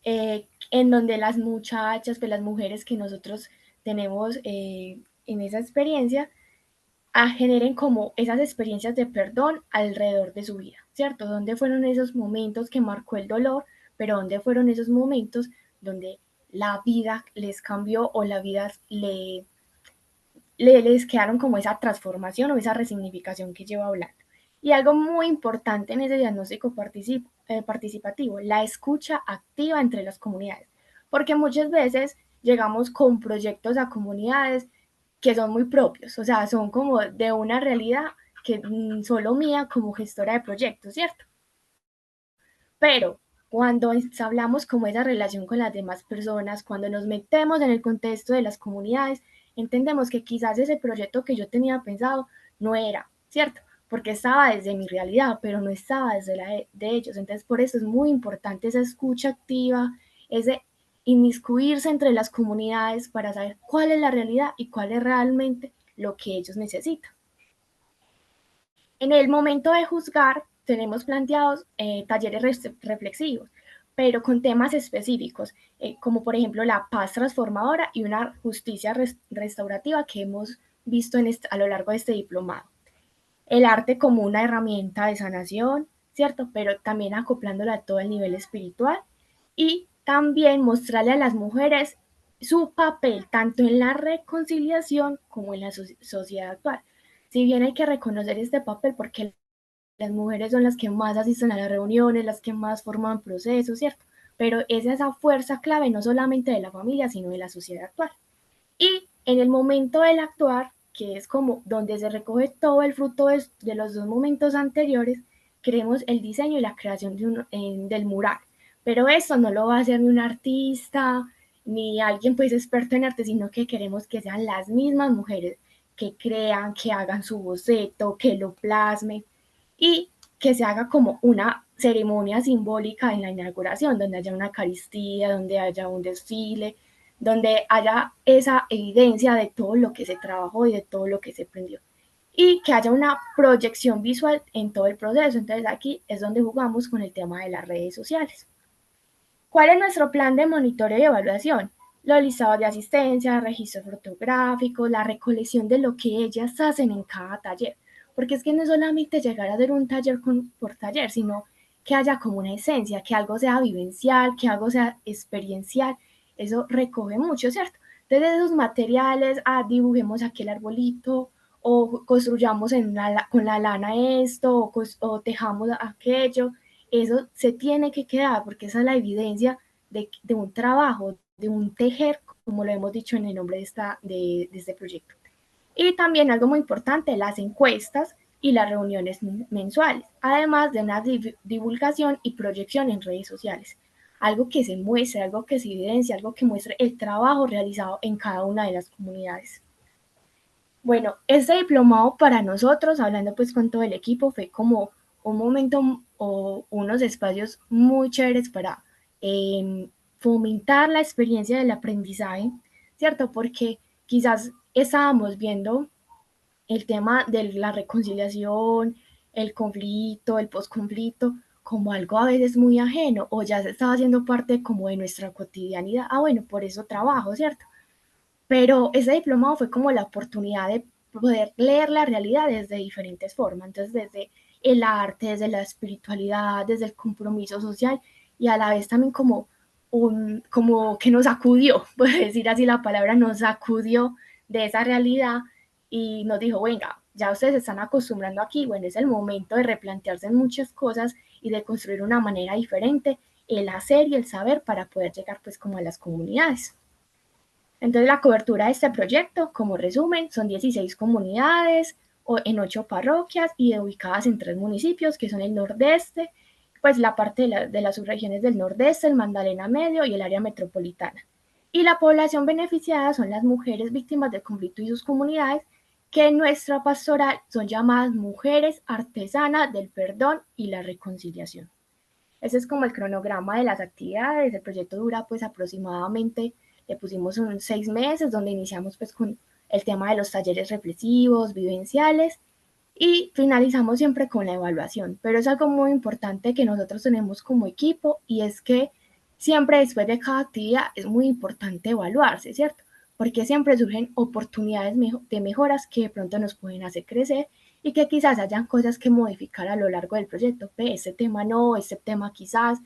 en donde las muchachas, pues las mujeres que nosotros tenemos en esa experiencia, generen como esas experiencias de perdón alrededor de su vida, ¿cierto? ¿Dónde fueron esos momentos que marcó el dolor, pero dónde fueron esos momentos donde la vida les cambió o la vida les quedaron como esa transformación o esa resignificación que llevo hablando? Y algo muy importante en ese diagnóstico participativo, la escucha activa entre las comunidades, porque muchas veces llegamos con proyectos a comunidades que son muy propios, o sea, son como de una realidad que solo mía como gestora de proyectos, ¿cierto? Pero cuando hablamos como esa relación con las demás personas, cuando nos metemos en el contexto de las comunidades, entendemos que quizás ese proyecto que yo tenía pensado no era, ¿cierto? Porque estaba desde mi realidad, pero no estaba desde la de ellos. Entonces, por eso es muy importante esa escucha activa, ese inmiscuirse entre las comunidades para saber cuál es la realidad y cuál es realmente lo que ellos necesitan. En el momento de juzgar, tenemos planteados talleres reflexivos, pero con temas específicos, como por ejemplo la paz transformadora y una justicia restaurativa que hemos visto a lo largo de este diplomado. El arte como una herramienta de sanación, ¿cierto? Pero también acoplándola a todo el nivel espiritual y también mostrarle a las mujeres su papel tanto en la reconciliación como en la sociedad actual. Si bien hay que reconocer este papel porque las mujeres son las que más asisten a las reuniones, las que más forman procesos, ¿cierto? Pero es esa fuerza clave no solamente de la familia, sino de la sociedad actual. Y en el momento del actuar, que es como donde se recoge todo el fruto de los dos momentos anteriores, queremos el diseño y la creación del mural. Pero eso no lo va a hacer ni un artista, ni alguien pues experto en arte, sino que queremos que sean las mismas mujeres que crean, que hagan su boceto, que lo plasmen y que se haga como una ceremonia simbólica en la inauguración, donde haya una eucaristía, donde haya un desfile, donde haya esa evidencia de todo lo que se trabajó y de todo lo que se aprendió. Y que haya una proyección visual en todo el proceso. Entonces aquí es donde jugamos con el tema de las redes sociales. ¿Cuál es nuestro plan de monitoreo y evaluación? Los listados de asistencia, registros fotográficos, la recolección de lo que ellas hacen en cada taller. Porque es que no es solamente llegar a hacer un taller por taller, sino que haya como una esencia, que algo sea vivencial, que algo sea experiencial. Eso recoge mucho, ¿cierto? Entonces esos materiales, dibujemos aquí el arbolito, o construyamos con la lana esto, o tejamos aquello. Eso se tiene que quedar porque esa es la evidencia de un trabajo, de un tejer, como lo hemos dicho en el nombre de este proyecto. Y también algo muy importante, las encuestas y las reuniones mensuales, además de una divulgación y proyección en redes sociales. Algo que se muestre, algo que se evidencie, algo que muestre el trabajo realizado en cada una de las comunidades. Bueno, este diplomado para nosotros, hablando pues con todo el equipo, fue como un momento o unos espacios muy chéveres para fomentar la experiencia del aprendizaje, ¿cierto? Porque quizás estábamos viendo el tema de la reconciliación, el conflicto, el posconflicto, como algo a veces muy ajeno, o ya se estaba haciendo parte como de nuestra cotidianidad. Bueno, por eso trabajo, ¿cierto? Pero ese diplomado fue como la oportunidad de poder leer la realidad desde diferentes formas, entonces desde el arte, desde la espiritualidad, desde el compromiso social y a la vez también como que nos sacudió, puedo decir así la palabra, nos sacudió de esa realidad y nos dijo, venga, ya ustedes se están acostumbrando aquí, bueno, es el momento de replantearse muchas cosas y de construir una manera diferente el hacer y el saber para poder llegar pues como a las comunidades. Entonces la cobertura de este proyecto, como resumen, son 16 comunidades en 8 parroquias y ubicadas en 3 municipios, que son el nordeste, pues la parte de las subregiones del nordeste, el Magdalena Medio y el área metropolitana. Y la población beneficiada son las mujeres víctimas del conflicto y sus comunidades, que en nuestra pastoral son llamadas mujeres artesanas del perdón y la reconciliación. Ese es como el cronograma de las actividades. El proyecto dura pues aproximadamente, le pusimos unos 6 meses, donde iniciamos pues con el tema de los talleres reflexivos, vivenciales, y finalizamos siempre con la evaluación. Pero es algo muy importante que nosotros tenemos como equipo, y es que siempre después de cada actividad es muy importante evaluarse, ¿cierto? Porque siempre surgen oportunidades de mejoras que de pronto nos pueden hacer crecer y que quizás hayan cosas que modificar a lo largo del proyecto. Este tema no, este tema quizás,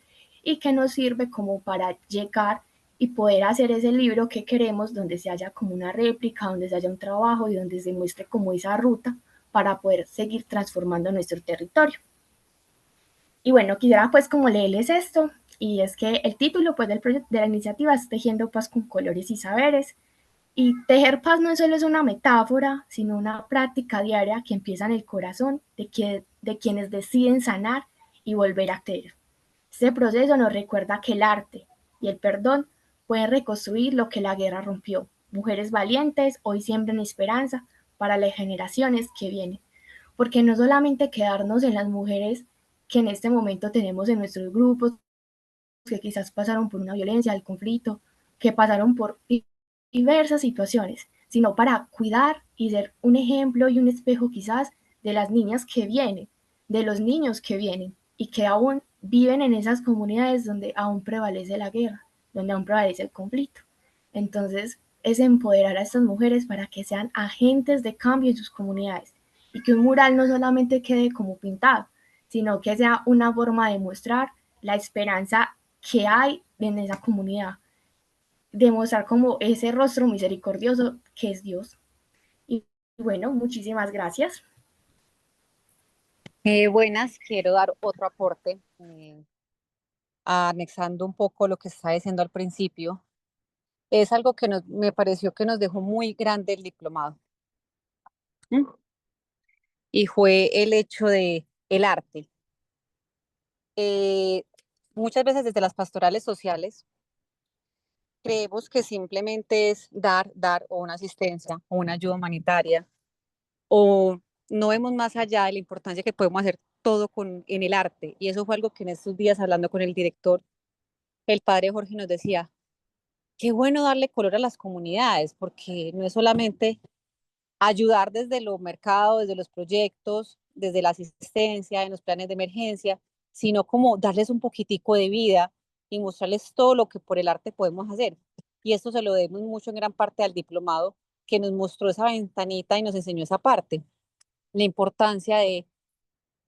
y que nos sirve como para llegar y poder hacer ese libro que queremos, donde se haya como una réplica, donde se haya un trabajo y donde se muestre como esa ruta para poder seguir transformando nuestro territorio. Y bueno, quisiera pues como leerles esto, y es que el título pues de la iniciativa es Tejiendo Paz con Colores y Saberes. Y tejer paz no solo es una metáfora, sino una práctica diaria que empieza en el corazón de quienes deciden sanar y volver a creer. Este proceso nos recuerda que el arte y el perdón pueden reconstruir lo que la guerra rompió. Mujeres valientes hoy siembran esperanza para las generaciones que vienen. Porque no solamente quedarnos en las mujeres que en este momento tenemos en nuestros grupos, que quizás pasaron por una violencia, el conflicto, que pasaron por diversas situaciones, sino para cuidar y ser un ejemplo y un espejo quizás de las niñas que vienen, de los niños que vienen y que aún viven en esas comunidades donde aún prevalece la guerra, donde aún prevalece el conflicto. Entonces, es empoderar a estas mujeres para que sean agentes de cambio en sus comunidades y que un mural no solamente quede como pintado, sino que sea una forma de mostrar la esperanza que hay en esa comunidad, demostrar como ese rostro misericordioso que es Dios. Y bueno, muchísimas gracias. Buenas, quiero dar otro aporte, anexando un poco lo que estaba diciendo al principio. Es algo que me pareció que nos dejó muy grande el diplomado. ¿Mm? Y fue el hecho de el arte. Muchas veces desde las pastorales sociales creemos que simplemente es dar o una asistencia o una ayuda humanitaria, o no vemos más allá de la importancia que podemos hacer todo en el arte. Y eso fue algo que en estos días, hablando con el director, el padre Jorge nos decía, qué bueno darle color a las comunidades, porque no es solamente ayudar desde los mercados, desde los proyectos, desde la asistencia, en los planes de emergencia, sino como darles un poquitico de vida y mostrarles todo lo que por el arte podemos hacer. Y esto se lo debemos mucho en gran parte al diplomado, que nos mostró esa ventanita y nos enseñó esa parte, la importancia de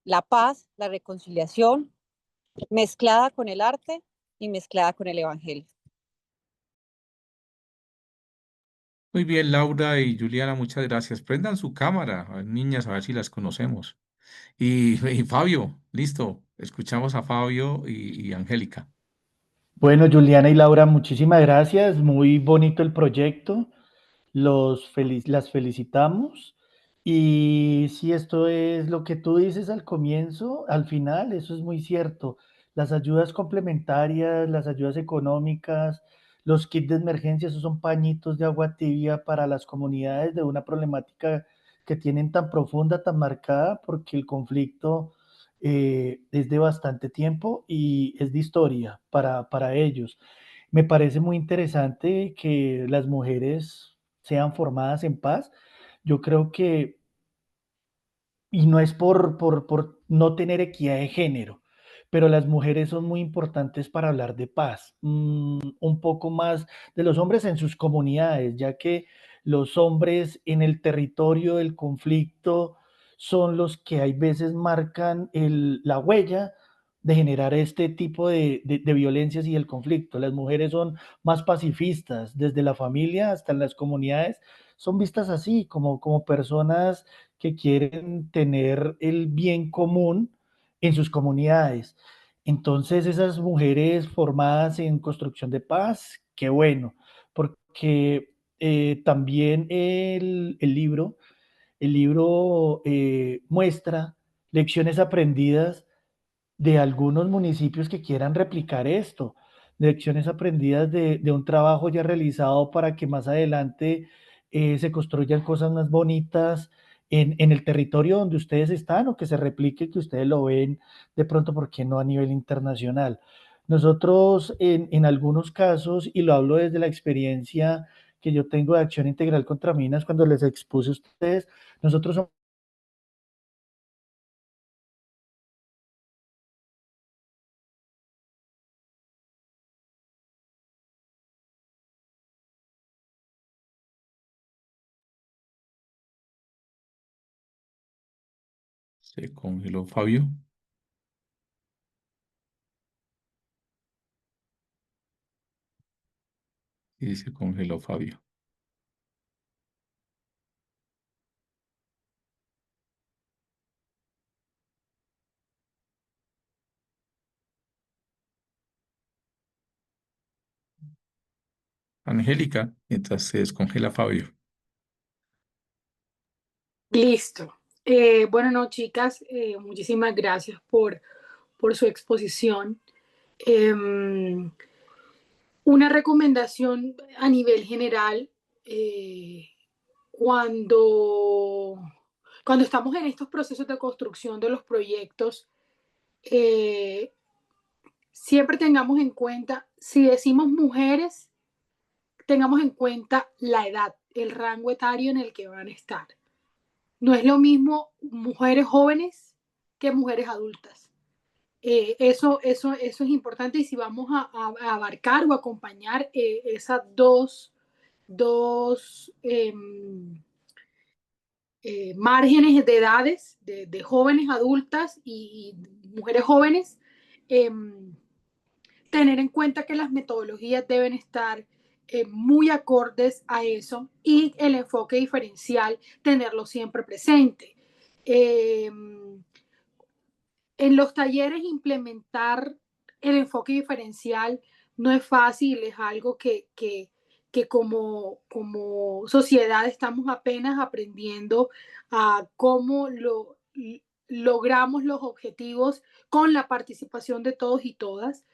la paz, la reconciliación, mezclada con el arte y mezclada con el evangelio. Muy bien, Laura y Juliana, muchas gracias. Prendan su cámara, a ver, niñas, a ver si las conocemos. Y Fabio, listo. Escuchamos a Fabio y Angélica. Bueno, Juliana y Laura, muchísimas gracias. Muy bonito el proyecto. Las felicitamos. Y si esto es lo que tú dices al comienzo, al final, eso es muy cierto. Las ayudas complementarias, las ayudas económicas, los kits de emergencia, esos son pañitos de agua tibia para las comunidades de una problemática que tienen tan profunda, tan marcada, porque el conflicto es de bastante tiempo y es de historia para ellos. Me parece muy interesante que las mujeres sean formadas en paz. Yo creo que, y no es por no tener equidad de género, pero las mujeres son muy importantes para hablar de paz, un poco más de los hombres en sus comunidades, ya que los hombres en el territorio del conflicto son los que hay veces marcan la huella de generar este tipo de violencias y el conflicto. Las mujeres son más pacifistas, desde la familia hasta en las comunidades, son vistas así, como personas que quieren tener el bien común en sus comunidades. Entonces, esas mujeres formadas en construcción de paz, qué bueno, porque también el libro muestra lecciones aprendidas de algunos municipios que quieran replicar esto, lecciones aprendidas de un trabajo ya realizado para que más adelante se construyan cosas más bonitas en el territorio donde ustedes están o que se replique, que ustedes lo ven de pronto, ¿por qué no a nivel internacional? Nosotros en algunos casos, y lo hablo desde la experiencia que yo tengo de acción integral contra minas, cuando les expuse a ustedes, nosotros somos Se congeló Fabio y se congeló Fabio. Angélica, mientras se descongela Fabio. Listo. Bueno, no, chicas, muchísimas gracias por su exposición. Em, una recomendación a nivel general, cuando, cuando estamos en estos procesos de construcción de los proyectos, eh, siempre tengamos en cuenta, si decimos mujeres, tengamos en cuenta la edad, el rango etario en el que van a estar. No es lo mismo mujeres jóvenes que mujeres adultas. Eso es importante, y si vamos a abarcar o acompañar esas dos márgenes de edades, de jóvenes adultas y mujeres jóvenes, tener en cuenta que las metodologías deben estar muy acordes a eso y el enfoque diferencial, tenerlo siempre presente. En los talleres implementar el enfoque diferencial no es fácil, es algo que como sociedad estamos apenas aprendiendo a cómo logramos los objetivos con la participación de todos y todas.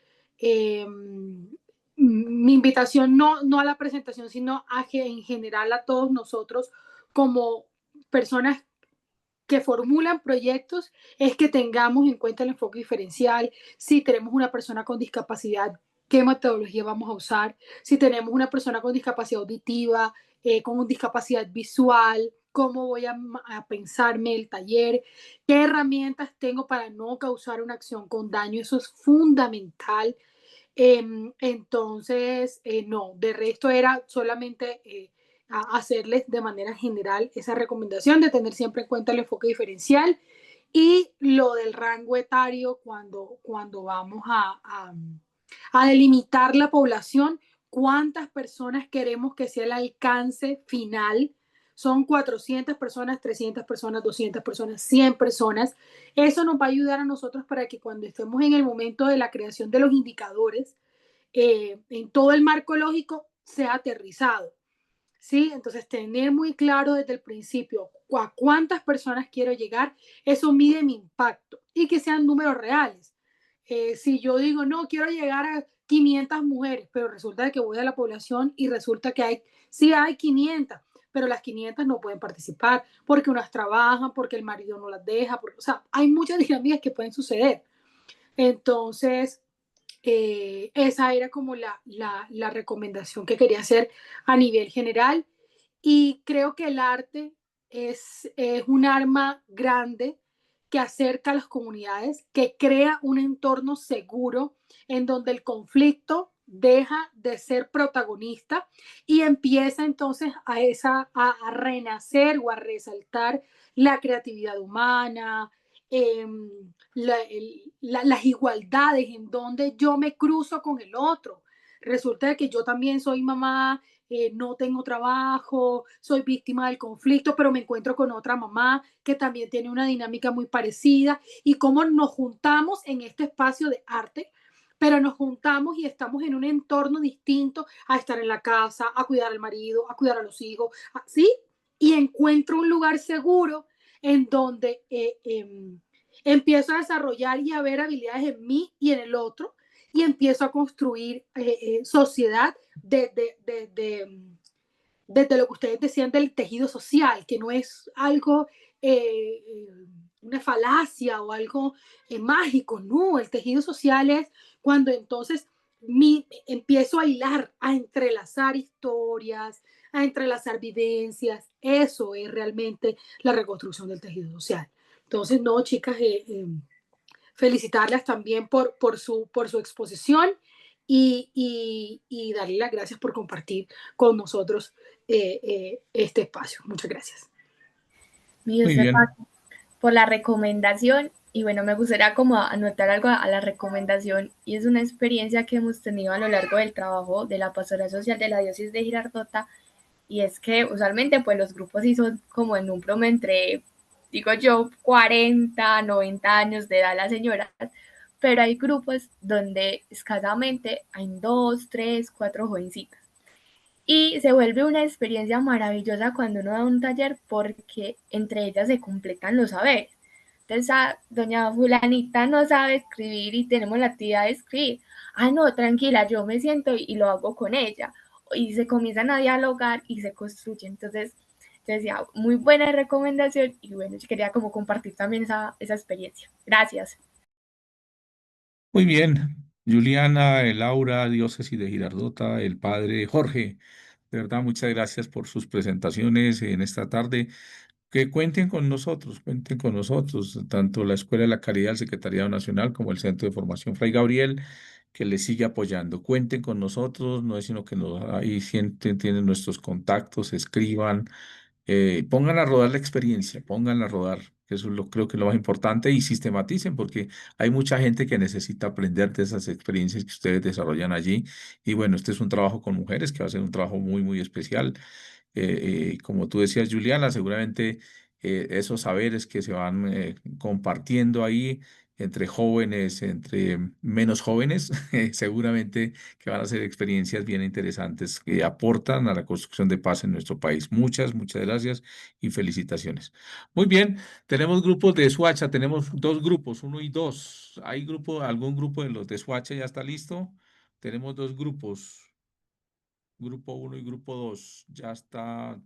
Mi invitación no a la presentación, sino en general a todos nosotros como personas que formulan proyectos, es que tengamos en cuenta el enfoque diferencial. Si tenemos una persona con discapacidad, qué metodología vamos a usar. Si tenemos una persona con discapacidad auditiva, con discapacidad visual, cómo voy a pensarme el taller, qué herramientas tengo para no causar una acción con daño. Eso es fundamental. Entonces, no, de resto era solamente hacerles de manera general esa recomendación de tener siempre en cuenta el enfoque diferencial y lo del rango etario cuando vamos a delimitar la población, cuántas personas queremos que sea el alcance final. Son 400 personas, 300 personas, 200 personas, 100 personas. Eso nos va a ayudar a nosotros para que cuando estemos en el momento de la creación de los indicadores, en todo el marco lógico sea aterrizado. ¿Sí? Entonces, tener muy claro desde el principio a cuántas personas quiero llegar, eso mide mi impacto y que sean números reales. Si yo digo, no, quiero llegar a 500 mujeres, pero resulta que voy a la población y resulta que sí hay 500, pero las 500 no pueden participar porque unas trabajan, porque el marido no las deja, o sea, hay muchas dinámicas que pueden suceder. Entonces, esa era como la recomendación que quería hacer a nivel general. Y creo que el arte es un arma grande que acerca a las comunidades, que crea un entorno seguro en donde el conflicto deja de ser protagonista y empieza entonces a renacer o a resaltar la creatividad humana, las igualdades en donde yo me cruzo con el otro. Resulta que yo también soy mamá, no tengo trabajo, soy víctima del conflicto, pero me encuentro con otra mamá que también tiene una dinámica muy parecida y cómo nos juntamos en este espacio de arte, pero nos juntamos y estamos en un entorno distinto a estar en la casa, a cuidar al marido, a cuidar a los hijos, ¿sí? Y encuentro un lugar seguro en donde empiezo a desarrollar y a ver habilidades en mí y en el otro y empiezo a construir sociedad desde lo que ustedes decían del tejido social, que no es algo, una falacia o algo mágico, no, el tejido social es cuando entonces empiezo a hilar, a entrelazar historias, a entrelazar vivencias, eso es realmente la reconstrucción del tejido social. Entonces, no, chicas, felicitarlas también por su exposición y darle las gracias por compartir con nosotros este espacio. Muchas gracias. Muy bien. Por la recomendación y bueno, me gustaría como anotar algo a la recomendación y es una experiencia que hemos tenido a lo largo del trabajo de la Pastoral Social de la Diócesis de Girardota y es que usualmente pues los grupos sí son como en un promedio entre, digo yo, 40, 90 años de edad las señoras, pero hay grupos donde escasamente hay 2, 3, 4 jovencitas. Y se vuelve una experiencia maravillosa cuando uno da un taller porque entre ellas se completan los saberes. Entonces, doña fulanita no sabe escribir y tenemos la actividad de escribir. Ah, no, tranquila, yo me siento y lo hago con ella. Y se comienzan a dialogar y se construye. Entonces, yo decía, muy buena recomendación y bueno, yo quería como compartir también esa experiencia. Gracias. Muy bien. Juliana, Laura, Diócesis de Girardota, el padre Jorge, de verdad, muchas gracias por sus presentaciones en esta tarde. Que cuenten con nosotros, tanto la Escuela de la Caridad, el Secretariado Nacional, como el Centro de Formación Fray Gabriel, que les sigue apoyando. Cuenten con nosotros, no es sino que ahí sienten, tienen nuestros contactos, escriban, Pongan a rodar la experiencia, pónganla a rodar, que eso es creo que es lo más importante, y sistematicen, porque hay mucha gente que necesita aprender de esas experiencias que ustedes desarrollan allí. Y bueno, este es un trabajo con mujeres que va a ser un trabajo muy, muy especial. Como tú decías, Juliana, seguramente esos saberes que se van compartiendo ahí entre jóvenes, entre menos jóvenes, seguramente que van a ser experiencias bien interesantes que aportan a la construcción de paz en nuestro país. Muchas, muchas gracias y felicitaciones. Muy bien, tenemos grupos de Suacha, tenemos dos grupos, uno y dos. ¿Hay algún grupo de los de Suacha ya está listo? Tenemos dos grupos, grupo uno y grupo dos. ¿Ya está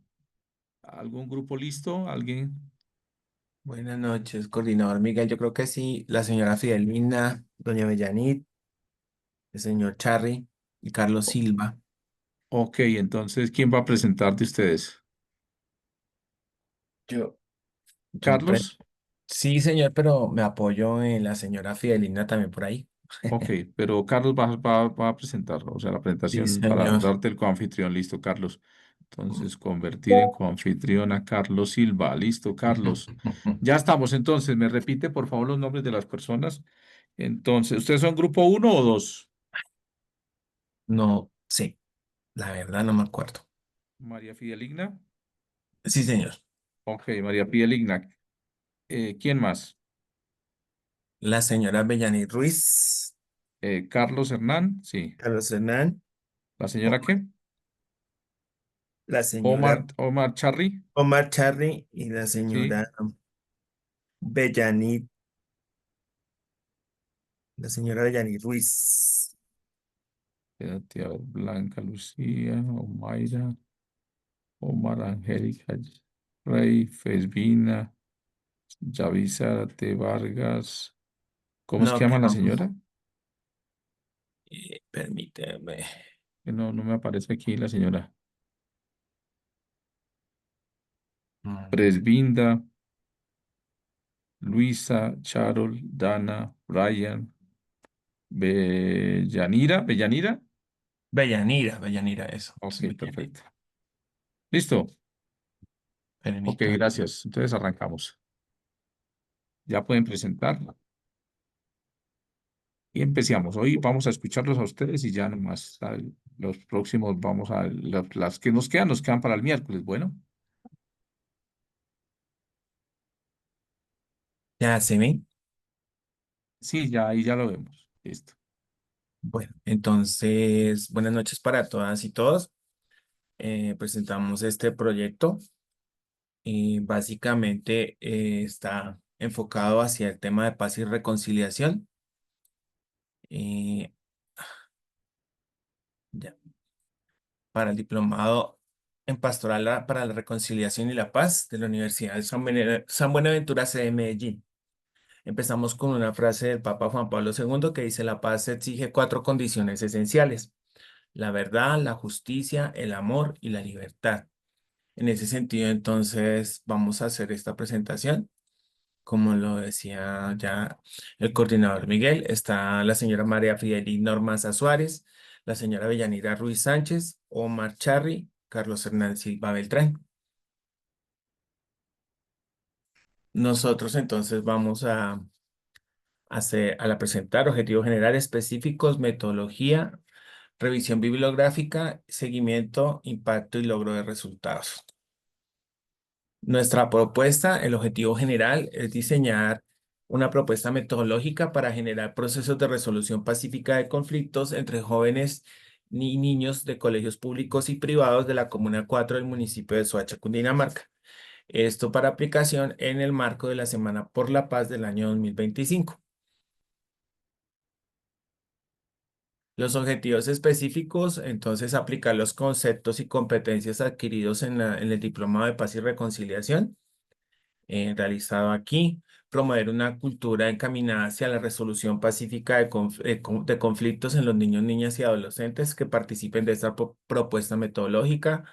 algún grupo listo? ¿Alguien? Buenas noches, coordinador Miguel. Yo creo que sí, la señora Fidelina, doña Bellanit, el señor Charry y Carlos Silva. Ok, entonces, ¿quién va a presentar de ustedes? Yo, yo pre- ¿Carlos? sí, señor, pero me apoyo en la señora Fidelina también por ahí. Ok, pero Carlos va a presentarlo, o sea, la Sí, presentación para señor. darte el coanfitrión. Listo, Carlos. Entonces, convertir en coanfitrión a Carlos Silva. Listo, Carlos. Ya estamos, entonces, ¿me repite, por favor, los nombres de las personas? Entonces, ¿ustedes son grupo uno o dos? No sé, la verdad no me acuerdo. María Fideligna. Sí, señor. Ok, María Fideligna. ¿Quién más? La señora Bellanit Ruiz, Carlos Hernán. Sí. Carlos Hernán, ¿La señora Omar- qué? la señora Omar Charri. Omar Charry y la Sí. señora Bellanit, la señora Bellanit Ruiz. Espérate, a ver, Blanca Lucía, Omaira, Omar Angélica, Rey, Fesvina, Yavisa T. Vargas. ¿Cómo es que No, llama la señora? permíteme. Que no me aparece aquí la señora. Mm, Presvinda, Luisa, Charol, Dana, Brian, Bellanira. Bellanira, eso. Ok, Sí, Bellanira. perfecto. ¿Listo? Ok, Permítame. gracias. Entonces arrancamos. Ya pueden presentar. Y empezamos. Hoy vamos a escucharlos a ustedes y ya nomás los próximos vamos a las que nos quedan para el miércoles. Bueno, ¿Ya se ven? sí, ya ahí ya lo vemos. Listo. Bueno, entonces, buenas noches para todas y todos. Presentamos este proyecto y básicamente está enfocado hacia el tema de paz y reconciliación. eh, ya, para el diplomado en Pastoral para la Reconciliación y la Paz de la Universidad de San Buenaventura, sede de Medellín. Empezamos con una frase del Papa Juan Pablo II que dice: la paz exige cuatro condiciones esenciales: la verdad, la justicia, el amor y la libertad. En ese sentido, entonces, vamos a hacer esta presentación. Como lo decía ya el coordinador Miguel, está la señora María Fidelín Normaza Suárez, la señora Bellanira Ruiz Sánchez, Omar Charri, Carlos Hernán Silva Beltrán. Nosotros entonces vamos a presentar objetivos generales específicos, metodología, revisión bibliográfica, seguimiento, impacto y logro de resultados. Nuestra propuesta, el objetivo general es diseñar una propuesta metodológica para generar procesos de resolución pacífica de conflictos entre jóvenes y niños de colegios públicos y privados de la Comuna 4 del municipio de Soacha, Cundinamarca. Esto para aplicación en el marco de la Semana por la Paz del año 2025. Los objetivos específicos, entonces, aplicar los conceptos y competencias adquiridos en el Diplomado de Paz y Reconciliación realizado aquí, promover una cultura encaminada hacia la resolución pacífica de conflictos en los niños, niñas y adolescentes que participen de esta propuesta metodológica,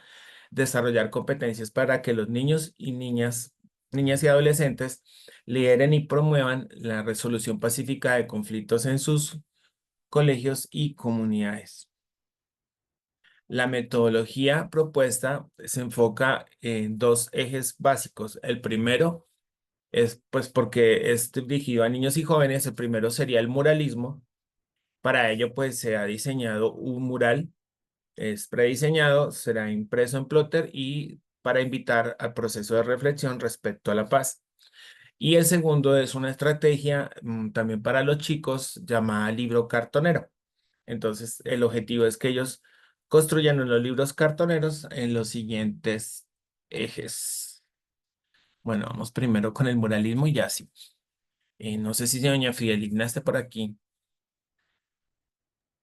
desarrollar competencias para que los niños y niñas y adolescentes lideren y promuevan la resolución pacífica de conflictos en sus colegios y comunidades. La metodología propuesta se enfoca en dos ejes básicos. El primero es, pues, porque es dirigido a niños y jóvenes, el primero sería el muralismo. Para ello, pues, se ha diseñado un mural, es prediseñado, será impreso en plotter y para invitar al proceso de reflexión respecto a la paz. Y el segundo es una estrategia también para los chicos llamada libro cartonero. Entonces, el objetivo es que ellos construyan los libros cartoneros en los siguientes ejes. Bueno, vamos primero con el muralismo y ya sí. No sé si doña Fideligna esté por aquí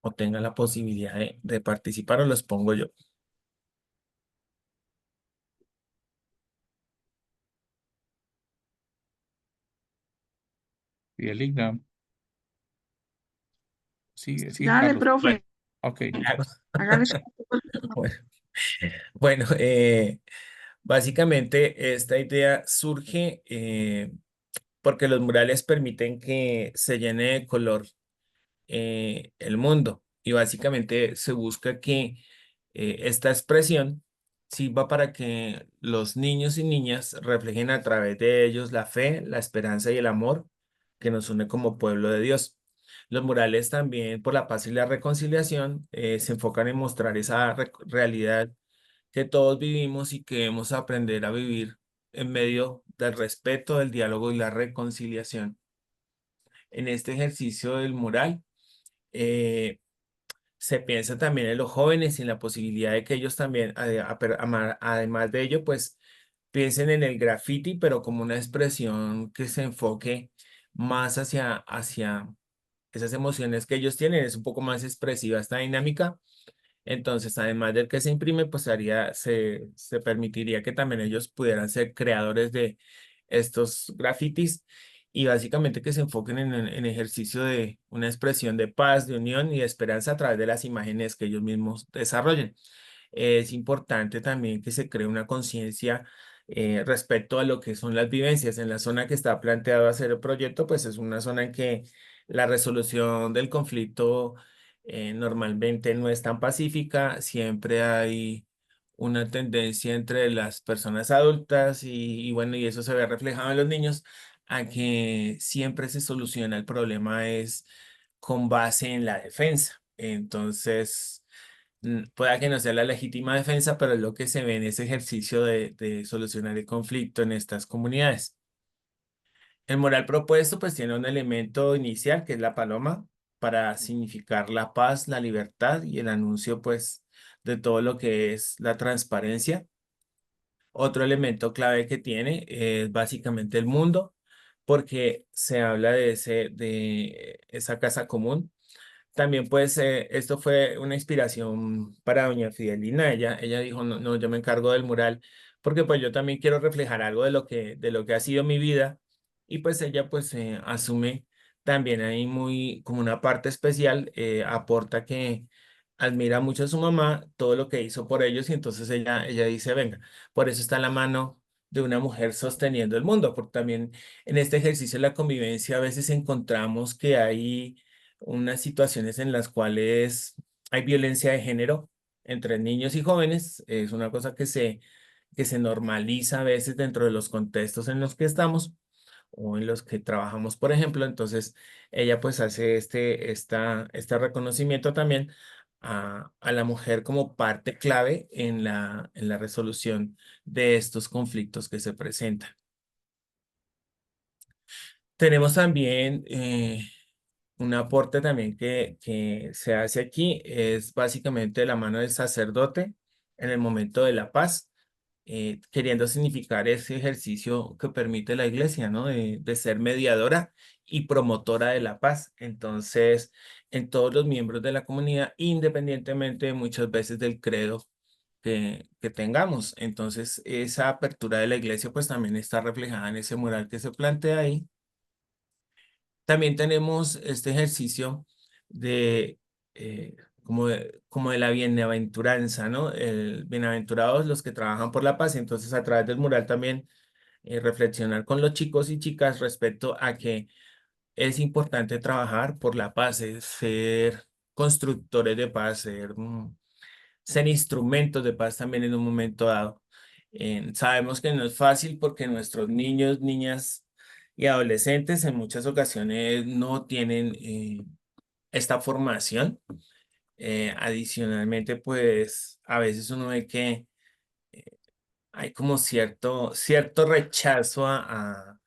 o tenga la posibilidad de participar o los pongo yo. Fideligna. Sigue, sigue, Dale, Carlos. Bueno, profe, Ok. hágale su bueno, bueno, básicamente esta idea surge porque los murales permiten que se llene de color el mundo. Y básicamente se busca que esta expresión sirva para que los niños y niñas reflejen a través de ellos la fe, la esperanza y el amor que nos une como pueblo de Dios. Los murales también, por la paz y la reconciliación, se enfocan en mostrar esa realidad que todos vivimos y que debemos aprender a vivir en medio del respeto, del diálogo y la reconciliación. En este ejercicio del mural, eh, se piensa también en los jóvenes y en la posibilidad de que ellos también, además de ello, pues piensen en el graffiti, pero como una expresión que se enfoque más hacia esas emociones que ellos tienen, es un poco más expresiva esta dinámica. Entonces, además del que se imprime, pues se permitiría que también ellos pudieran ser creadores de estos grafitis y básicamente que se enfoquen en ejercicio de una expresión de paz, de unión y de esperanza a través de las imágenes que ellos mismos desarrollen. Es importante también que se cree una conciencia respecto a lo que son las vivencias. En la zona que está planteado hacer el proyecto, pues es una zona en que la resolución del conflicto normalmente no es tan pacífica, siempre hay una tendencia entre las personas adultas y bueno, y eso se ve reflejado en los niños, a que siempre se soluciona el problema es con base en la defensa. Entonces, pueda que no sea la legítima defensa, pero es lo que se ve en ese ejercicio de solucionar el conflicto en estas comunidades. El mural propuesto pues tiene un elemento inicial que es la paloma para significar la paz, la libertad y el anuncio pues de todo lo que es la transparencia. Otro elemento clave que tiene es básicamente el mundo porque se habla de esa casa común. También pues esto fue una inspiración para doña Fidelina. Ella dijo, no, no, yo me encargo del mural porque pues yo también quiero reflejar algo de lo que ha sido mi vida y pues ella pues asume también ahí muy como una parte especial, aporta que admira mucho a su mamá, todo lo que hizo por ellos y entonces ella dice, venga, por eso está la mano de una mujer sosteniendo el mundo, porque también en este ejercicio de la convivencia a veces encontramos que hay unas situaciones en las cuales hay violencia de género entre niños y jóvenes. Es una cosa que se normaliza a veces dentro de los contextos en los que estamos o en los que trabajamos, por ejemplo. Entonces, ella pues hace este reconocimiento también a la mujer como parte clave en la resolución de estos conflictos que se presentan. Tenemos también un aporte también que se hace aquí, es básicamente la mano del sacerdote en el momento de la paz, queriendo significar ese ejercicio que permite la iglesia, ¿no? De ser mediadora y promotora de la paz. Entonces, en todos los miembros de la comunidad, independientemente muchas veces del credo que tengamos. Entonces, esa apertura de la iglesia pues también está reflejada en ese mural que se plantea ahí. También tenemos este ejercicio de, eh, como de la bienaventuranza, ¿no? Bienaventurados los que trabajan por la paz. Entonces, a través del mural también reflexionar con los chicos y chicas respecto a que es importante trabajar por la paz, es ser constructores de paz, ser ser instrumentos de paz también en un momento dado. Sabemos que no es fácil porque nuestros niños, niñas y adolescentes en muchas ocasiones no tienen esta formación. Adicionalmente, pues a veces uno ve que hay como cierto rechazo a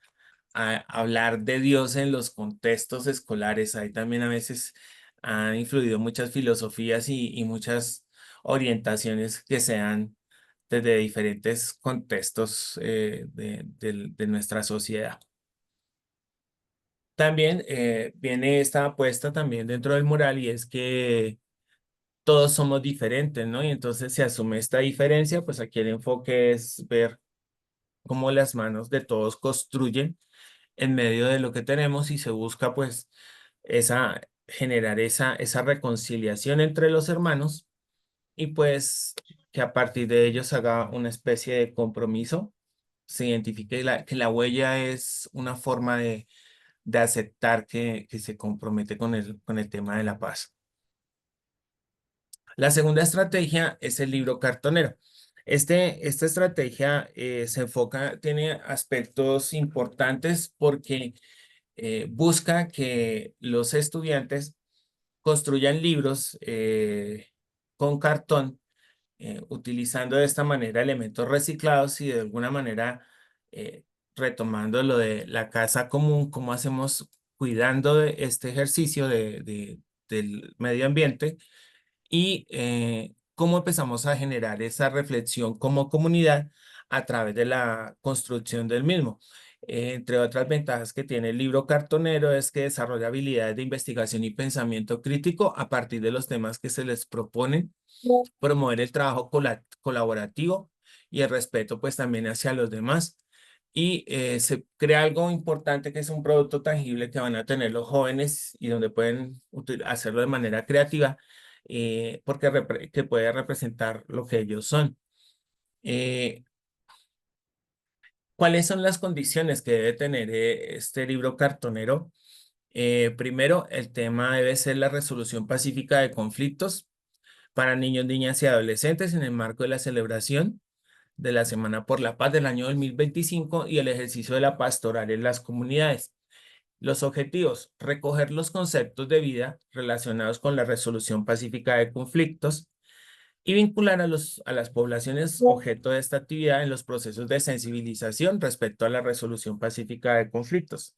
hablar de Dios en los contextos escolares. Ahí también a veces han influido muchas filosofías y muchas orientaciones que se dan desde diferentes contextos de nuestra sociedad. También viene esta apuesta también dentro del moral y es que todos somos diferentes, ¿no? Y entonces se asume esta diferencia, pues aquí el enfoque es ver cómo las manos de todos construyen en medio de lo que tenemos y se busca pues generar esa reconciliación entre los hermanos y pues que a partir de ellos haga una especie de compromiso, se identifique que la huella es una forma de aceptar que se compromete con el tema de la paz. La segunda estrategia es el libro cartonero. Esta estrategia se enfoca, tiene aspectos importantes porque busca que los estudiantes construyan libros con cartón, utilizando de esta manera elementos reciclados y de alguna manera eh, retomando lo de la casa común, cómo hacemos cuidando de este ejercicio del medio ambiente y cómo empezamos a generar esa reflexión como comunidad a través de la construcción del mismo. Entre otras ventajas que tiene el libro cartonero es que desarrolla habilidades de investigación y pensamiento crítico a partir de los temas que se les proponen, promover el trabajo colaborativo y el respeto pues también hacia los demás. Y se crea algo importante que es un producto tangible que van a tener los jóvenes y donde pueden hacerlo de manera creativa porque que puede representar lo que ellos son. Eh, ¿Cuáles son las condiciones que debe tener este libro cartonero? Primero, el tema debe ser la resolución pacífica de conflictos para niños, niñas y adolescentes en el marco de la celebración de la Semana por la Paz del año 2025 y el ejercicio de la pastoral en las comunidades. Los objetivos: recoger los conceptos de vida relacionados con la resolución pacífica de conflictos y vincular a las poblaciones objeto de esta actividad en los procesos de sensibilización respecto a la resolución pacífica de conflictos.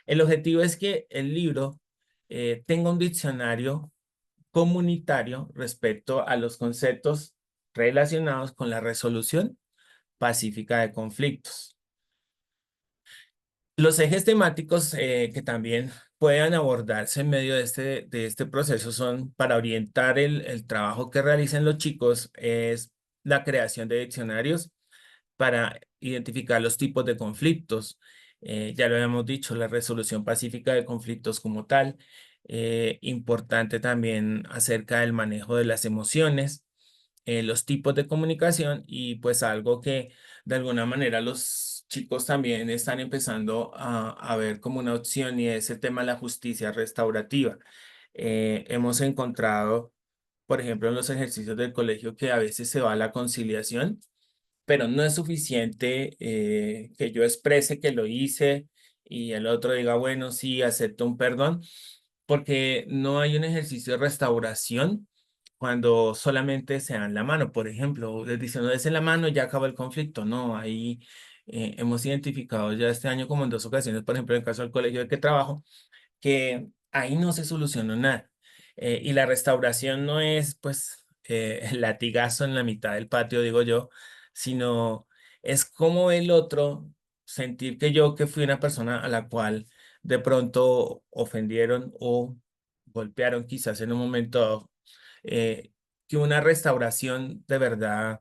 El objetivo es que el libro tenga un diccionario comunitario respecto a los conceptos relacionados con la resolución pacífica de conflictos. Los ejes temáticos que también puedan abordarse en medio de este proceso son para orientar el trabajo que realicen los chicos, es la creación de diccionarios para identificar los tipos de conflictos. Ya lo habíamos dicho, la resolución pacífica de conflictos como tal. Importante también acerca del manejo de las emociones, los tipos de comunicación y pues algo que de alguna manera los chicos también están empezando a ver como una opción y es el tema de la justicia restaurativa. Hemos encontrado, por ejemplo, en los ejercicios del colegio que a veces se va a la conciliación, pero no es suficiente que yo exprese que lo hice y el otro diga, bueno, sí, acepto un perdón, porque no hay un ejercicio de restauración cuando solamente se dan la mano. Por ejemplo, les dicen, no des la mano y ya acaba el conflicto. No, ahí hemos identificado ya este año como en 2 ocasiones, por ejemplo, en el caso del colegio de que trabajo, que ahí no se solucionó nada. Y la restauración no es, pues, el latigazo en la mitad del patio, digo yo, sino es como el otro sentir que yo, que fui una persona a la cual de pronto ofendieron o golpearon quizás en un momento dado, que una restauración de verdad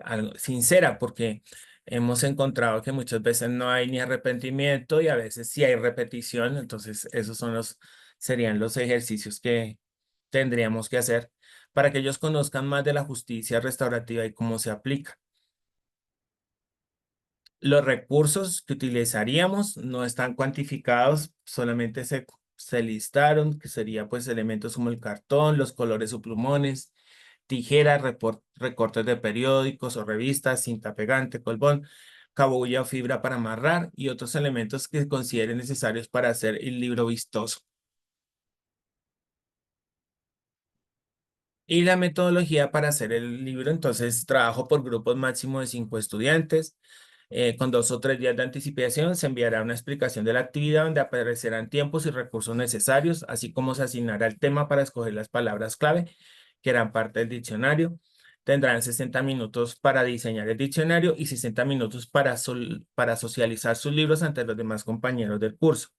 algo sincera, porque hemos encontrado que muchas veces no hay ni arrepentimiento y a veces sí hay repetición, entonces esos serían los ejercicios que tendríamos que hacer para que ellos conozcan más de la justicia restaurativa y cómo se aplica. Los recursos que utilizaríamos no están cuantificados, solamente se listaron, que sería pues elementos como el cartón, los colores o plumones, tijeras, recortes de periódicos o revistas, cinta pegante, colbón, cabulla o fibra para amarrar y otros elementos que consideren necesarios para hacer el libro vistoso. Y la metodología para hacer el libro, entonces trabajo por grupos máximo de 5 estudiantes. Con 2 o 3 días de anticipación se enviará una explicación de la actividad donde aparecerán tiempos y recursos necesarios, así como se asignará el tema para escoger las palabras clave que eran parte del diccionario. Tendrán 60 minutos para diseñar el diccionario y 60 minutos para socializar sus libros ante los demás compañeros del curso.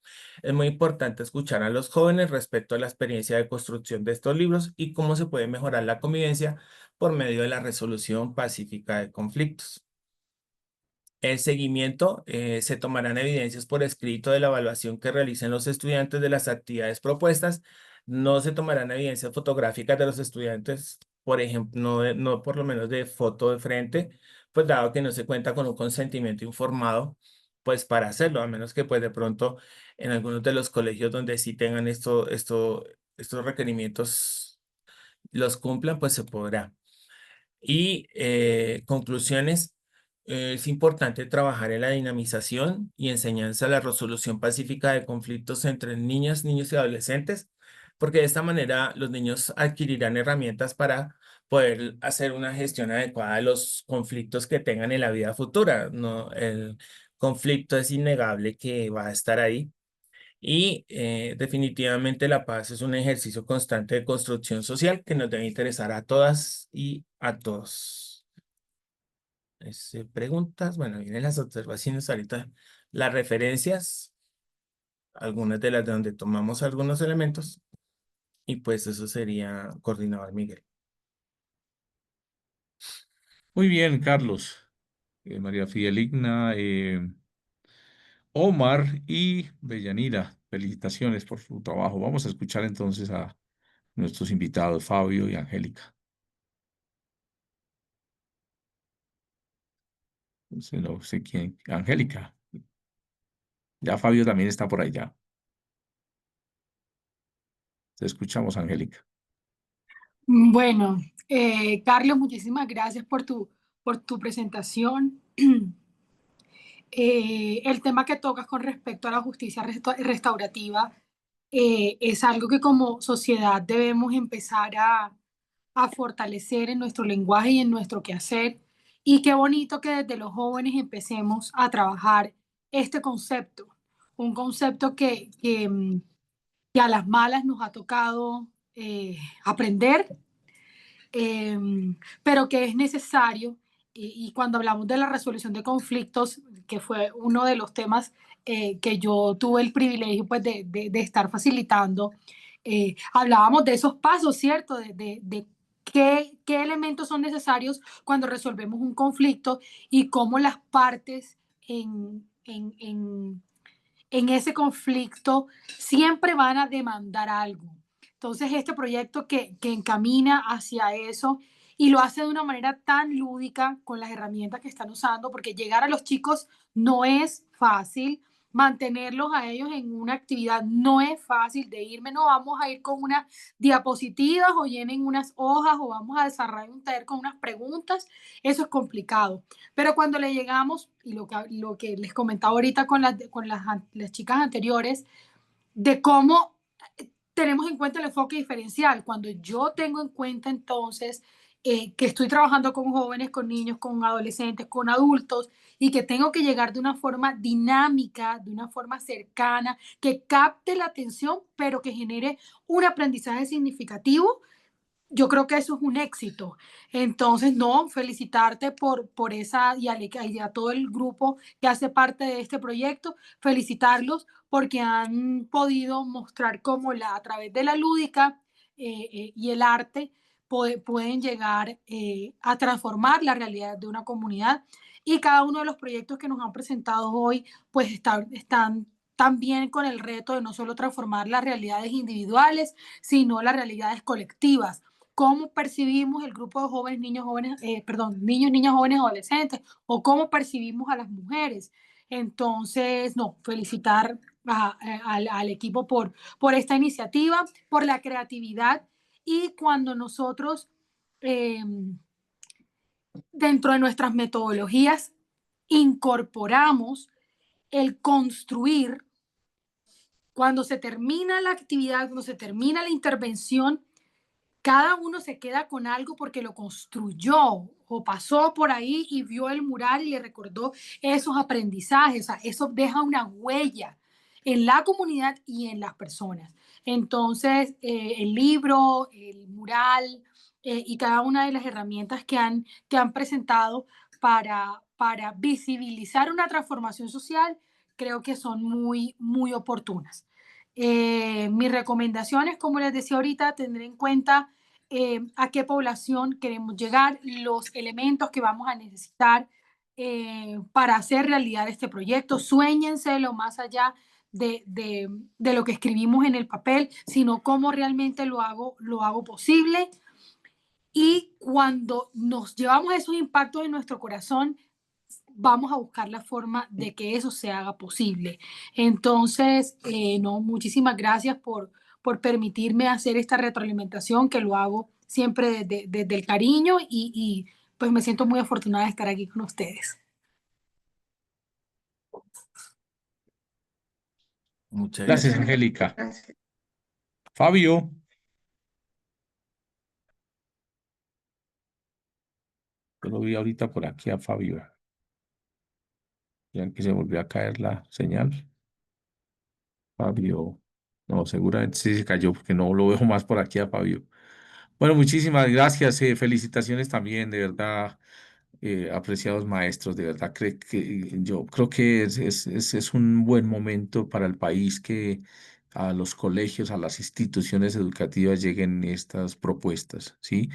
Es muy importante escuchar a los jóvenes respecto a la experiencia de construcción de estos libros y cómo se puede mejorar la convivencia por medio de la resolución pacífica de conflictos. El seguimiento, se tomarán evidencias por escrito de la evaluación que realicen los estudiantes de las actividades propuestas. No se tomarán evidencias fotográficas de los estudiantes, por ejemplo, no por lo menos de foto de frente, pues dado que no se cuenta con un consentimiento informado, pues para hacerlo, a menos que pues de pronto en algunos de los colegios donde sí tengan estos requerimientos los cumplan, pues se podrá. Y conclusiones, es importante trabajar en la dinamización y enseñanza de la resolución pacífica de conflictos entre niñas, niños y adolescentes, porque de esta manera los niños adquirirán herramientas para poder hacer una gestión adecuada de los conflictos que tengan en la vida futura. No, el conflicto es innegable que va a estar ahí. Y definitivamente la paz es un ejercicio constante de construcción social que nos debe interesar a todas y a todos. Preguntas, bueno, vienen las observaciones ahorita, las referencias, algunas de las de donde tomamos algunos elementos, y pues eso sería coordinador Miguel. Muy bien, Carlos, María Fideligna, Omar y Bellanira. Felicitaciones por su trabajo. Vamos a escuchar entonces a nuestros invitados, Fabio y Angélica. No sé quién. Angélica. Ya Fabio también está por allá. Te escuchamos, Angélica. Bueno, Carlos, muchísimas gracias por tu presentación. El tema que tocas con respecto a la justicia restaurativa es algo que como sociedad debemos empezar a fortalecer en nuestro lenguaje y en nuestro quehacer. Y qué bonito que desde los jóvenes empecemos a trabajar este concepto, un concepto que a las malas nos ha tocado aprender, pero que es necesario. Y cuando hablamos de la resolución de conflictos, que fue uno de los temas que yo tuve el privilegio pues, de estar facilitando, hablábamos de esos pasos, ¿cierto? De qué elementos son necesarios cuando resolvemos un conflicto y cómo las partes en ese conflicto siempre van a demandar algo. Entonces, este proyecto que encamina hacia eso y lo hace de una manera tan lúdica con las herramientas que están usando, porque llegar a los chicos no es fácil, mantenerlos a ellos en una actividad no es fácil, de irme, no vamos a ir con unas diapositivas o llenen unas hojas o vamos a desarrollar un taller con unas preguntas, eso es complicado. Pero cuando le llegamos, y lo que les comentaba ahorita con las chicas anteriores, de cómo tenemos en cuenta el enfoque diferencial. Cuando yo tengo en cuenta entonces que estoy trabajando con jóvenes, con niños, con adolescentes, con adultos, y que tengo que llegar de una forma dinámica, de una forma cercana, que capte la atención, pero que genere un aprendizaje significativo, yo creo que eso es un éxito. Entonces, no, felicitarte por esa y a todo el grupo que hace parte de este proyecto, felicitarlos porque han podido mostrar cómo a través de la lúdica y el arte pueden llegar a transformar la realidad de una comunidad. Y cada uno de los proyectos que nos han presentado hoy, pues están también con el reto de no solo transformar las realidades individuales, sino las realidades colectivas. Cómo percibimos el grupo de jóvenes, niños, niñas, jóvenes, adolescentes, o cómo percibimos a las mujeres. Entonces, no, felicitar al equipo por esta iniciativa, por la creatividad, y cuando nosotros eh, dentro de nuestras metodologías incorporamos el construir. Cuando se termina la actividad, cuando se termina la intervención, cada uno se queda con algo porque lo construyó o pasó por ahí y vio el mural y le recordó esos aprendizajes. O sea, eso deja una huella en la comunidad y en las personas. Entonces, el libro, el mural y cada una de las herramientas que han presentado para visibilizar una transformación social, creo que son muy, muy oportunas. Mis recomendaciones, como les decía ahorita, tener en cuenta a qué población queremos llegar, los elementos que vamos a necesitar para hacer realidad este proyecto. Suéñenselo más allá de lo que escribimos en el papel, sino cómo realmente lo hago posible. Y cuando nos llevamos esos impactos en nuestro corazón, vamos a buscar la forma de que eso se haga posible. Entonces, no, muchísimas gracias por permitirme hacer esta retroalimentación, que lo hago siempre desde el cariño y pues me siento muy afortunada de estar aquí con ustedes. Muchas Gracias, gracias. Angélica. Fabio. Yo lo vi ahorita por aquí a Fabio. Ya que se volvió a caer la señal. Fabio. No, seguramente sí se cayó porque no lo veo más por aquí a Fabio. Bueno, muchísimas gracias. Felicitaciones también, de verdad, apreciados maestros, de verdad. Yo creo que es un buen momento para el país que a los colegios, a las instituciones educativas lleguen estas propuestas, ¿sí?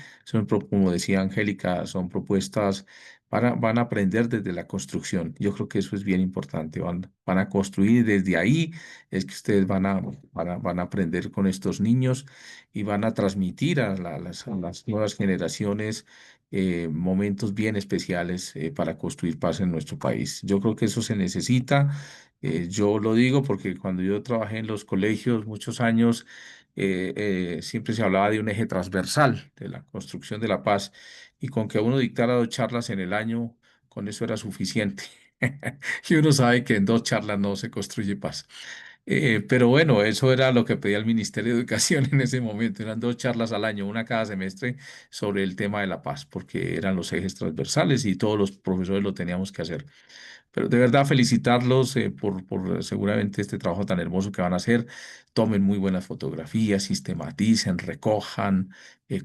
Como decía Angélica, son propuestas van a aprender desde la construcción. Yo creo que eso es bien importante. Van a construir desde ahí, es que ustedes van a aprender con estos niños y van a transmitir a las nuevas generaciones momentos bien especiales para construir paz en nuestro país. Yo creo que eso se necesita. Yo lo digo porque cuando yo trabajé en los colegios muchos años, siempre se hablaba de un eje transversal de la construcción de la paz y con que uno dictara 2 charlas en el año, con eso era suficiente. Y uno sabe que en 2 charlas no se construye paz. Pero bueno, eso era lo que pedía el Ministerio de Educación en ese momento. Eran 2 charlas al año, una cada semestre, sobre el tema de la paz, porque eran los ejes transversales y todos los profesores lo teníamos que hacer. Pero de verdad felicitarlos por seguramente este trabajo tan hermoso que van a hacer. Tomen muy buenas fotografías, sistematicen, recojan,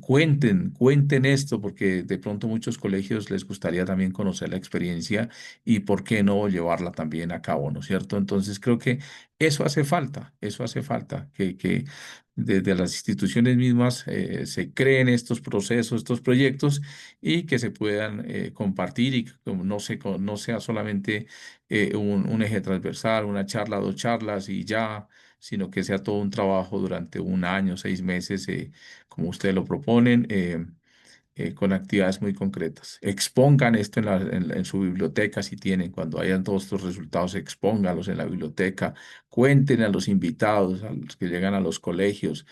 cuenten esto, porque de pronto muchos colegios les gustaría también conocer la experiencia y por qué no llevarla también a cabo, ¿no es cierto? Entonces creo que eso hace falta, que desde las instituciones mismas se creen estos procesos, estos proyectos y que se puedan compartir y que no sea solamente un eje transversal, una charla, 2 charlas y ya, sino que sea todo un trabajo durante un año, 6 meses, como ustedes lo proponen. Con actividades muy concretas. Expongan esto en su biblioteca si tienen, cuando hayan todos estos resultados, expóngalos en la biblioteca, cuenten a los invitados, a los que llegan a los colegios.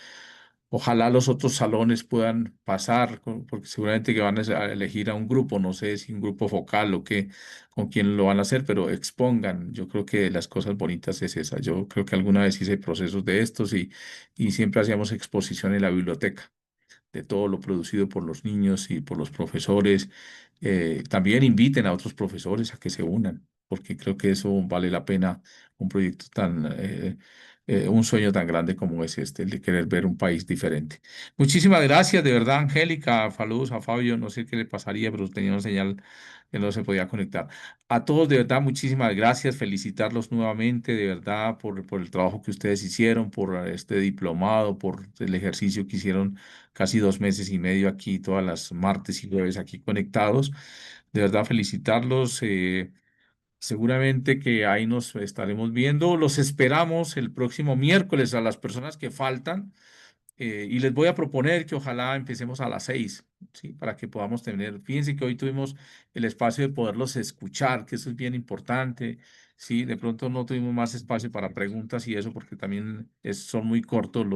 Ojalá los otros salones puedan pasar, porque seguramente que van a elegir a un grupo, no sé si un grupo focal o qué, con quién lo van a hacer, pero expongan. Yo creo que las cosas bonitas es esa. Yo creo que alguna vez hice procesos de estos y siempre hacíamos exposición en la biblioteca de todo lo producido por los niños y por los profesores. También inviten a otros profesores a que se unan, porque creo que eso vale la pena, un proyecto un sueño tan grande como es este, el de querer ver un país diferente. Muchísimas gracias, de verdad, Angélica. Saludos a Fabio, no sé qué le pasaría, pero tenía una señal que no se podía conectar. A todos, de verdad, muchísimas gracias. Felicitarlos nuevamente, de verdad, por el trabajo que ustedes hicieron, por este diplomado, por el ejercicio que hicieron casi 2 meses y medio aquí, todas las martes y jueves aquí conectados. De verdad, felicitarlos. Seguramente que ahí nos estaremos viendo. Los esperamos el próximo miércoles a las personas que faltan. Y les voy a proponer que ojalá empecemos a las 6, ¿sí? Para que podamos tener, fíjense que hoy tuvimos el espacio de poderlos escuchar, que eso es bien importante, ¿sí? De pronto no tuvimos más espacio para preguntas y eso, porque también son muy cortos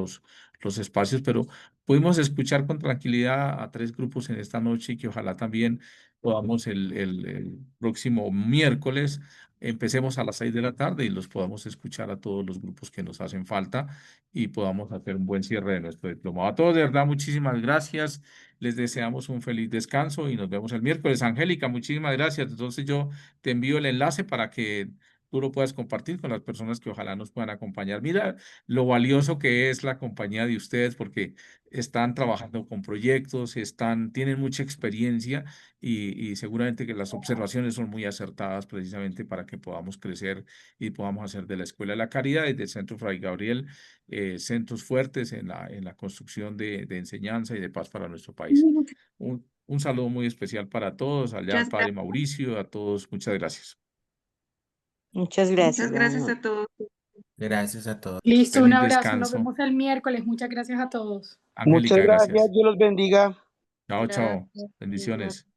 los espacios, pero Pudimos escuchar con tranquilidad a 3 grupos en esta noche y que ojalá también podamos el próximo miércoles empecemos a las 6 de la tarde y los podamos escuchar a todos los grupos que nos hacen falta y podamos hacer un buen cierre de nuestro diplomado. A todos, de verdad, muchísimas gracias. Les deseamos un feliz descanso y nos vemos el miércoles. Angélica, muchísimas gracias. Entonces yo te envío el enlace para que tú lo puedas compartir con las personas que ojalá nos puedan acompañar. Mira lo valioso que es la compañía de ustedes porque están trabajando con proyectos, tienen mucha experiencia y seguramente que las observaciones son muy acertadas precisamente para que podamos crecer y podamos hacer de la Escuela de la Caridad y del Centro Fray Gabriel centros fuertes en la construcción de enseñanza y de paz para nuestro país. Un saludo muy especial para todos, allá al Muchas Padre gracias. Mauricio, a todos, muchas gracias. Muchas gracias. Muchas gracias buenas a todos. Gracias a todos. Listo, un Feliz abrazo, nos descanso. vemos el miércoles. Muchas gracias a todos. Angélica, Muchas gracias, gracias. Dios los bendiga. Chao, chao. Gracias. Bendiciones.